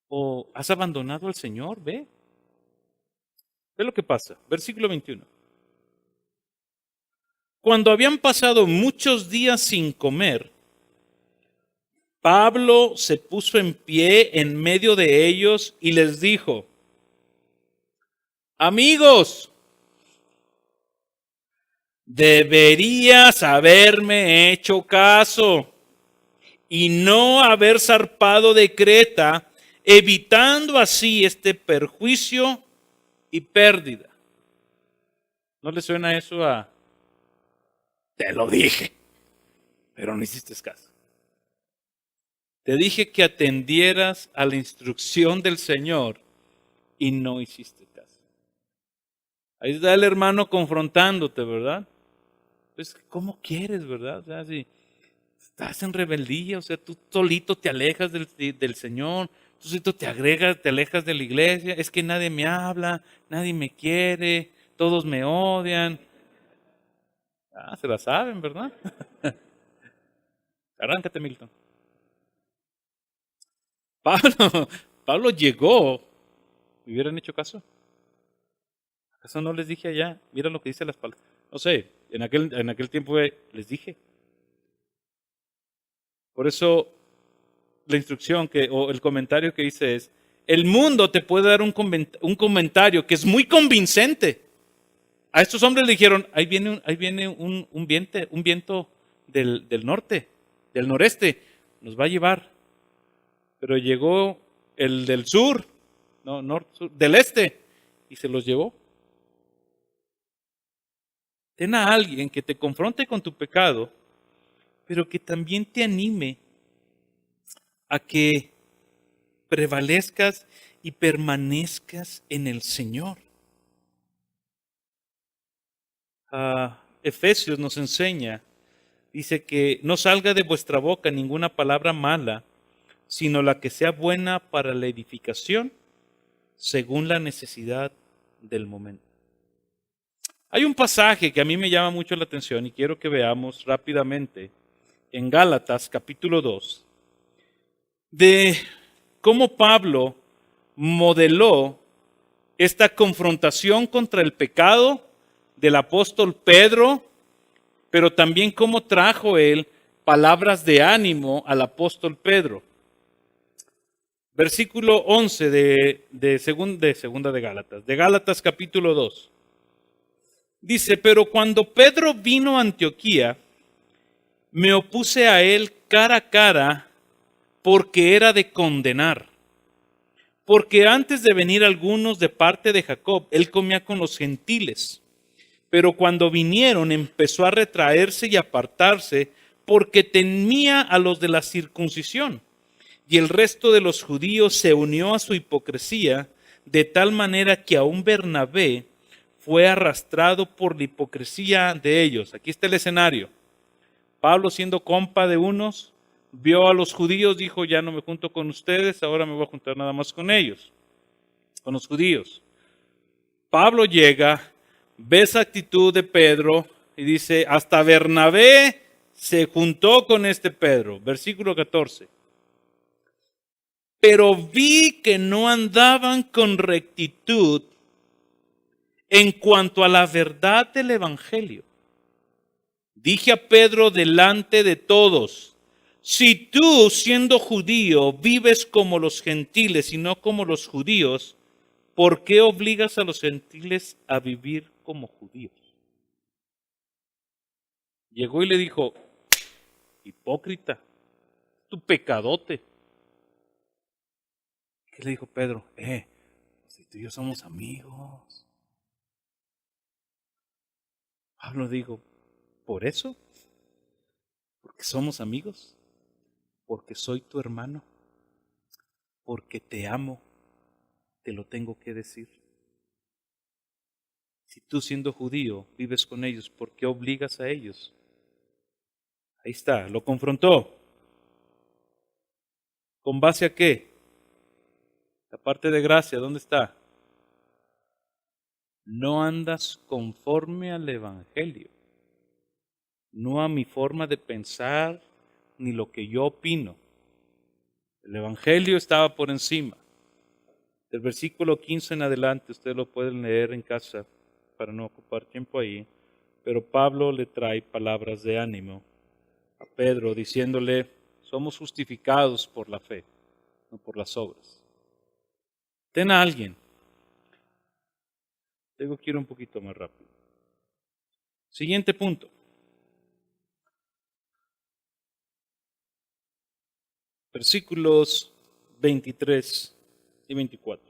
O has abandonado al Señor, ve. Ve lo que pasa. Versículo 21. Cuando habían pasado muchos días sin comer, Pablo se puso en pie en medio de ellos y les dijo, amigos, deberías haberme hecho caso y no haber zarpado de Creta, evitando así este perjuicio y pérdida. ¿No le suena eso a, te lo dije, pero no hiciste caso? Te dije que atendieras a la instrucción del Señor y no hiciste caso. Ahí está el hermano confrontándote, ¿verdad? Pues, ¿cómo quieres, verdad? O sea, si estás en rebeldía, o sea, tú solito te alejas del Señor, tú solito te alejas de la iglesia, es que nadie me habla, nadie me quiere, todos me odian. Ah, se la saben, ¿verdad? Arráncate, Milton. Pablo llegó, ¿me hubieran hecho caso? ¿Acaso no les dije allá? Mira lo que dice las palabras. No sé, en aquel tiempo les dije. Por eso la instrucción o el comentario que hice es, el mundo te puede dar un comentario que es muy convincente. A estos hombres le dijeron, ahí viene un viento del norte, del noreste, nos va a llevar. Pero llegó el del sur, del este, y se los llevó. Ten a alguien que te confronte con tu pecado, pero que también te anime a que prevalezcas y permanezcas en el Señor. Efesios nos enseña, dice que no salga de vuestra boca ninguna palabra mala, sino la que sea buena para la edificación, según la necesidad del momento. Hay un pasaje que a mí me llama mucho la atención y quiero que veamos rápidamente en Gálatas capítulo 2, de cómo Pablo modeló esta confrontación contra el pecado del apóstol Pedro, pero también cómo trajo él palabras de ánimo al apóstol Pedro. Versículo 11 de Gálatas capítulo 2. Dice, pero cuando Pedro vino a Antioquía, me opuse a él cara a cara porque era de condenar. Porque antes de venir algunos de parte de Jacob, él comía con los gentiles. Pero cuando vinieron empezó a retraerse y apartarse porque temía a los de la circuncisión. Y el resto de los judíos se unió a su hipocresía, de tal manera que aún Bernabé fue arrastrado por la hipocresía de ellos. Aquí está el escenario. Pablo, siendo compa de unos, vio a los judíos, dijo, ya no me junto con ustedes, ahora me voy a juntar nada más con ellos, con los judíos. Pablo llega, ve esa actitud de Pedro y dice, hasta Bernabé se juntó con este Pedro. Versículo 14. Pero vi que no andaban con rectitud en cuanto a la verdad del evangelio. Dije a Pedro delante de todos, si tú, siendo judío, vives como los gentiles y no como los judíos, ¿por qué obligas a los gentiles a vivir como judíos? Llegó y le dijo, hipócrita, tu pecadote. ¿Qué le dijo Pedro? Si tú y yo somos amigos. Pablo dijo, ¿por eso? ¿Porque somos amigos? Porque soy tu hermano, porque te amo, te lo tengo que decir. Si tú siendo judío vives con ellos, ¿por qué obligas a ellos? Ahí está, lo confrontó. ¿Con base a qué? La parte de gracia, ¿dónde está? No andas conforme al evangelio, no a mi forma de pensar, ni lo que yo opino. El evangelio estaba por encima. Del versículo 15 en adelante, ustedes lo pueden leer en casa para no ocupar tiempo ahí, pero Pablo le trae palabras de ánimo a Pedro diciéndole, somos justificados por la fe, no por las obras. Ten a alguien. Tengo que ir un poquito más rápido. Siguiente punto. Versículos 23 y 24.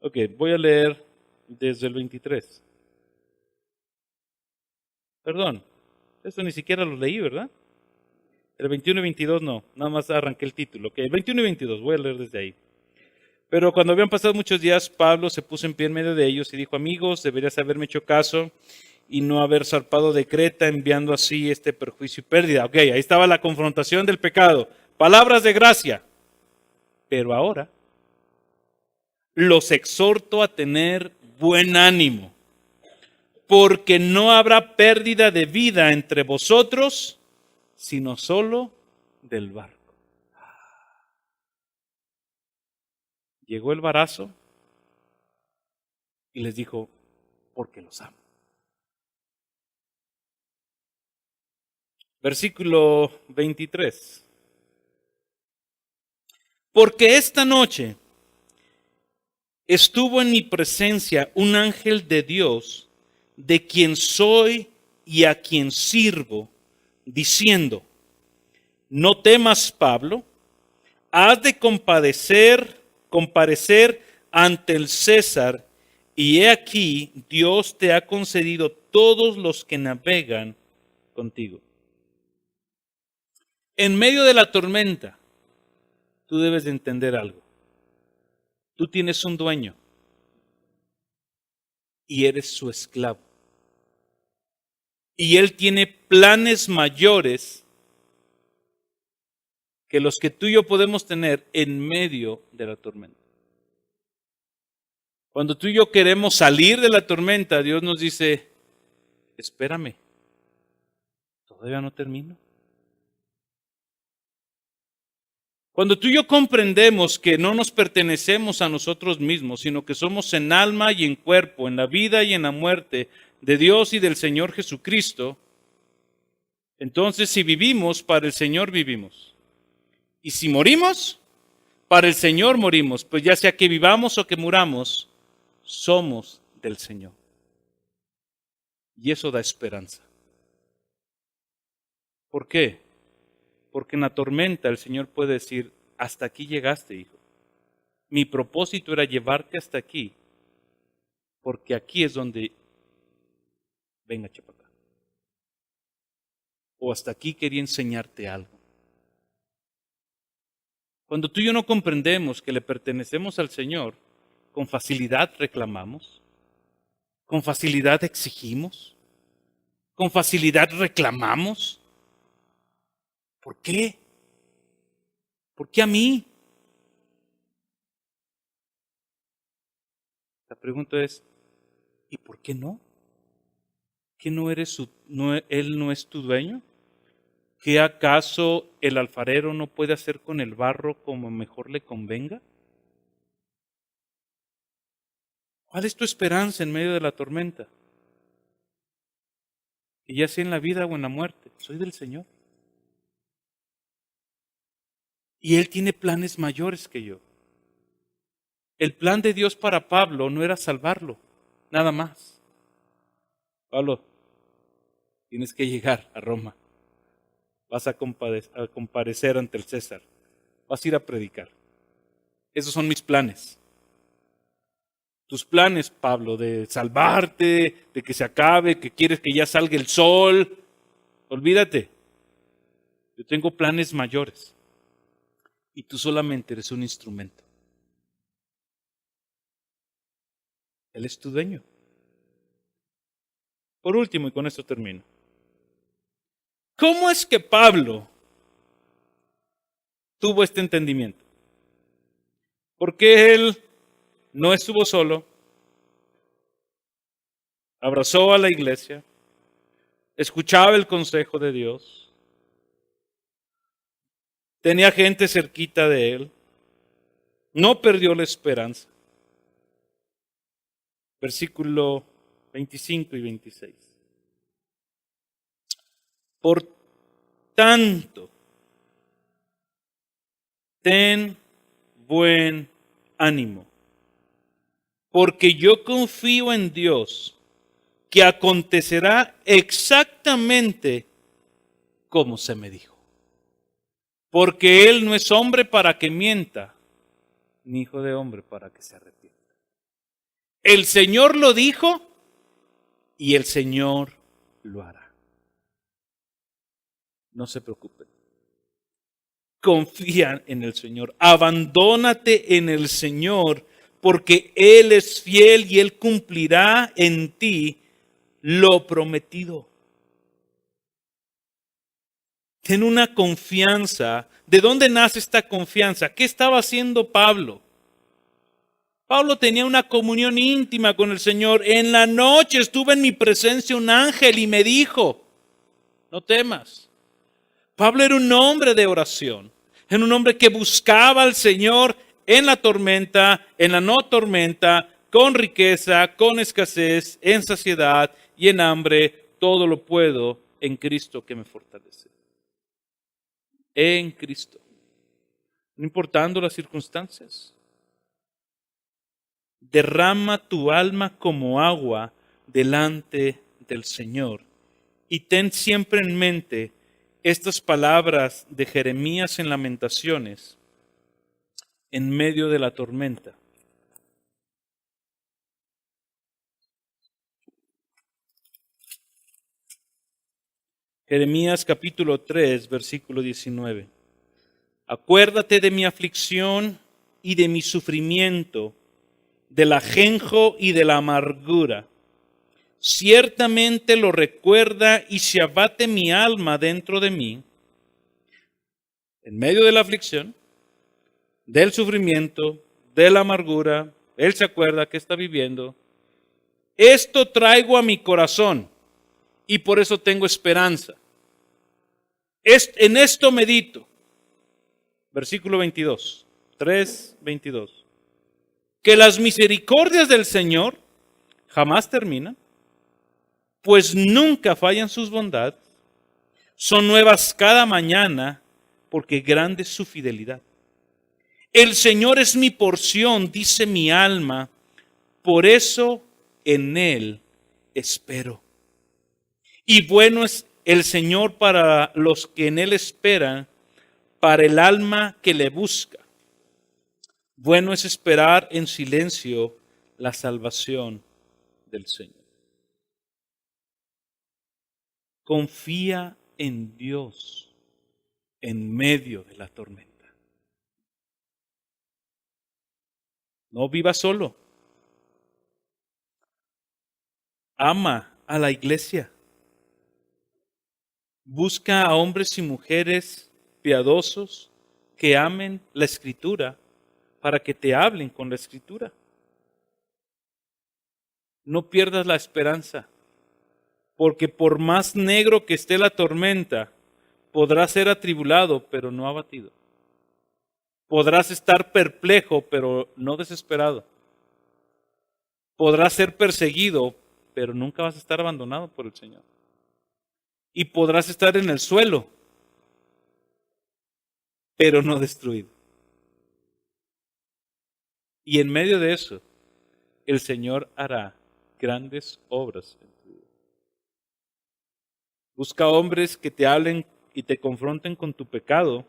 Ok, voy a leer desde el 23. Perdón, eso ni siquiera lo leí, ¿verdad? El 21 y 22 no, nada más arranqué el título. Ok, el 21 y 22, voy a leer desde ahí. Pero cuando habían pasado muchos días, Pablo se puso en pie en medio de ellos y dijo, amigos, deberías haberme hecho caso y no haber zarpado de Creta, enviando así este perjuicio y pérdida. Ok, ahí estaba la confrontación del pecado. Palabras de gracia. Pero ahora los exhorto a tener buen ánimo, porque no habrá pérdida de vida entre vosotros, sino solo del barco. Llegó el embarazo y les dijo, porque los amo. Versículo 23. Porque esta noche estuvo en mi presencia un ángel de Dios, de quien soy y a quien sirvo, diciendo, no temas, Pablo, has de comparecer ante el César, y he aquí, Dios te ha concedido todos los que navegan contigo. En medio de la tormenta, tú debes de entender algo. Tú tienes un dueño y eres su esclavo. Y él tiene planes mayores que los que tú y yo podemos tener en medio de la tormenta. Cuando tú y yo queremos salir de la tormenta, Dios nos dice, espérame, todavía no termino. Cuando tú y yo comprendemos que no nos pertenecemos a nosotros mismos, sino que somos en alma y en cuerpo, en la vida y en la muerte de Dios y del Señor Jesucristo, entonces si vivimos, para el Señor vivimos. Y si morimos, Para el Señor morimos, pues ya sea que vivamos o que muramos, somos del Señor. Y eso da esperanza. ¿Por qué? Porque en la tormenta el Señor puede decir, hasta aquí llegaste, hijo. Mi propósito era llevarte hasta aquí, porque aquí es donde, venga, chapacá. O hasta aquí quería enseñarte algo. Cuando tú y yo no comprendemos que le pertenecemos al Señor, con facilidad reclamamos, con facilidad exigimos, con facilidad reclamamos. ¿Por qué? ¿Por qué a mí? La pregunta es, ¿y por qué no? ¿Que no eres él no es tu dueño? ¿Que acaso el alfarero no puede hacer con el barro como mejor le convenga? ¿Cuál es tu esperanza en medio de la tormenta? Que ya sea en la vida o en la muerte, soy del Señor. Y Él tiene planes mayores que yo. El plan de Dios para Pablo no era salvarlo, nada más. Pablo, tienes que llegar a Roma. Vas a comparecer ante el César. Vas a ir a predicar. Esos son mis planes. Tus planes, Pablo, de salvarte, de que se acabe, que quieres que ya salga el sol. Olvídate. Yo tengo planes mayores. Y tú solamente eres un instrumento. Él es tu dueño. Por último, y con esto termino. ¿Cómo es que Pablo tuvo este entendimiento? Porque él no estuvo solo, abrazó a la iglesia, escuchaba el consejo de Dios, tenía gente cerquita de él, no perdió la esperanza. Versículo 25 y 26. Por tanto, ten buen ánimo, porque yo confío en Dios que acontecerá exactamente como se me dijo. Porque Él no es hombre para que mienta, ni hijo de hombre para que se arrepienta. El Señor lo dijo y el Señor lo hará. No se preocupen. Confía en el Señor. Abandónate en el Señor, porque Él es fiel y Él cumplirá en ti lo prometido. Ten una confianza. ¿De dónde nace esta confianza? ¿Qué estaba haciendo Pablo? Pablo tenía una comunión íntima con el Señor. En la noche estuvo en mi presencia un ángel y me dijo, no temas. Pablo era un hombre de oración. Era un hombre que buscaba al Señor en la tormenta, en la no tormenta, con riqueza, con escasez, en saciedad y en hambre. Todo lo puedo en Cristo que me fortalece. En Cristo. No importando las circunstancias. Derrama tu alma como agua delante del Señor. Y ten siempre en mente estas palabras de Jeremías en Lamentaciones en medio de la tormenta. Jeremías capítulo 3, versículo 19. Acuérdate de mi aflicción y de mi sufrimiento, del ajenjo y de la amargura. Ciertamente lo recuerda y se abate mi alma dentro de mí. En medio de la aflicción, del sufrimiento, de la amargura, él se acuerda que está viviendo. Esto traigo a mi corazón y por eso tengo esperanza. En esto medito. Versículo 22, 3, 22. Que las misericordias del Señor jamás terminan, pues nunca fallan sus bondades. Son nuevas cada mañana, porque grande es su fidelidad. El Señor es mi porción, dice mi alma, por eso en Él espero. Y bueno es el Señor para los que en Él esperan, para el alma que le busca. Bueno es esperar en silencio la salvación del Señor. Confía en Dios en medio de la tormenta. No viva solo. Ama a la iglesia. Busca a hombres y mujeres piadosos que amen la Escritura para que te hablen con la Escritura. No pierdas la esperanza, porque por más negro que esté la tormenta, podrás ser atribulado, pero no abatido. Podrás estar perplejo, pero no desesperado. Podrás ser perseguido, pero nunca vas a estar abandonado por el Señor. Y podrás estar en el suelo, pero no destruido. Y en medio de eso, el Señor hará grandes obras en tu vida. Busca hombres que te hablen y te confronten con tu pecado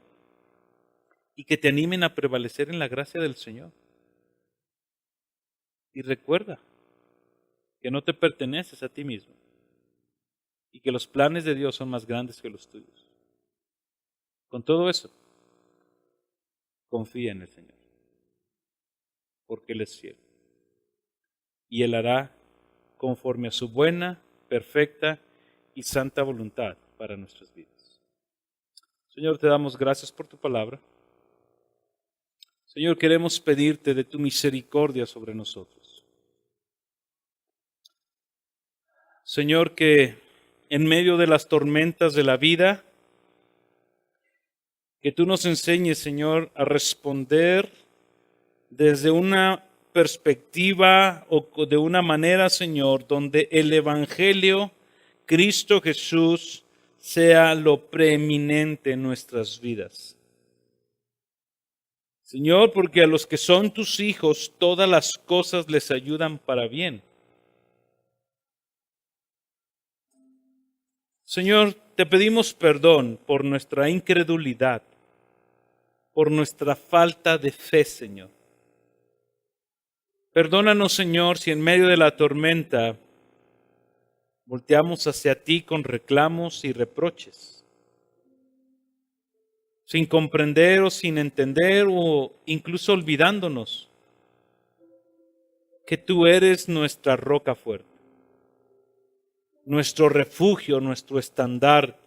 y que te animen a prevalecer en la gracia del Señor. Y recuerda que no te perteneces a ti mismo y que los planes de Dios son más grandes que los tuyos. Con todo eso, confía en el Señor, porque Él es fiel. Y Él hará conforme a su buena, perfecta y santa voluntad para nuestras vidas. Señor, te damos gracias por tu palabra. Señor, queremos pedirte de tu misericordia sobre nosotros. Señor, que en medio de las tormentas de la vida, que tú nos enseñes, Señor, a responder desde una perspectiva o de una manera, Señor, donde el Evangelio, Cristo Jesús, sea lo preeminente en nuestras vidas. Señor, porque a los que son tus hijos, todas las cosas les ayudan para bien. Señor, te pedimos perdón por nuestra incredulidad, por nuestra falta de fe, Señor. Perdónanos, Señor, si en medio de la tormenta volteamos hacia ti con reclamos y reproches, sin comprender o sin entender o incluso olvidándonos que tú eres nuestra roca fuerte, nuestro refugio, nuestro estandarte,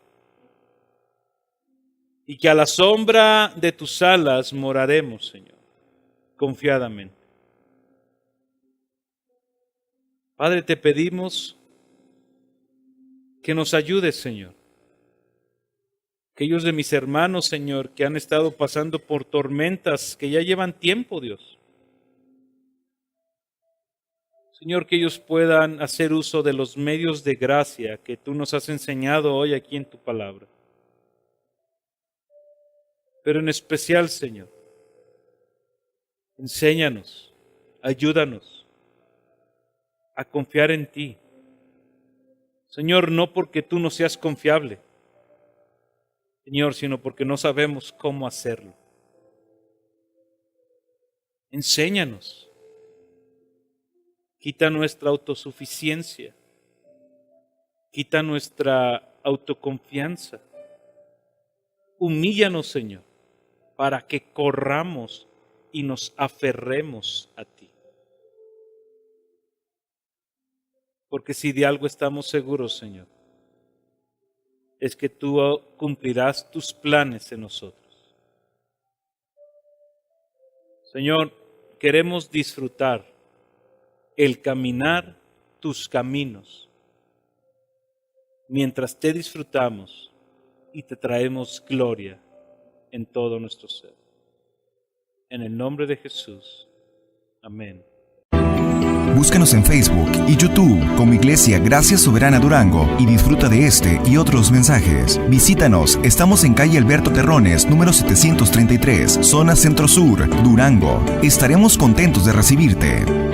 y que a la sombra de tus alas moraremos, Señor, confiadamente. Padre, te pedimos que nos ayudes, Señor. Aquellos de mis hermanos, Señor, que han estado pasando por tormentas que ya llevan tiempo, Dios. Señor, que ellos puedan hacer uso de los medios de gracia que tú nos has enseñado hoy aquí en tu palabra. Pero en especial, Señor, enséñanos, ayúdanos a confiar en ti. Señor, no porque tú no seas confiable, Señor, sino porque no sabemos cómo hacerlo. Enséñanos. Quita nuestra autosuficiencia. Quita nuestra autoconfianza. Humíllanos, Señor, para que corramos y nos aferremos a ti. Porque si de algo estamos seguros, Señor, es que tú cumplirás tus planes en nosotros. Señor, queremos disfrutar el caminar tus caminos, mientras te disfrutamos y te traemos gloria en todo nuestro ser. En el nombre de Jesús. Amén. Búscanos en Facebook y YouTube como Iglesia Gracia Soberana Durango y disfruta de este y otros mensajes. Visítanos, estamos en calle Alberto Terrones, número 733, zona Centro Sur, Durango. Estaremos contentos de recibirte.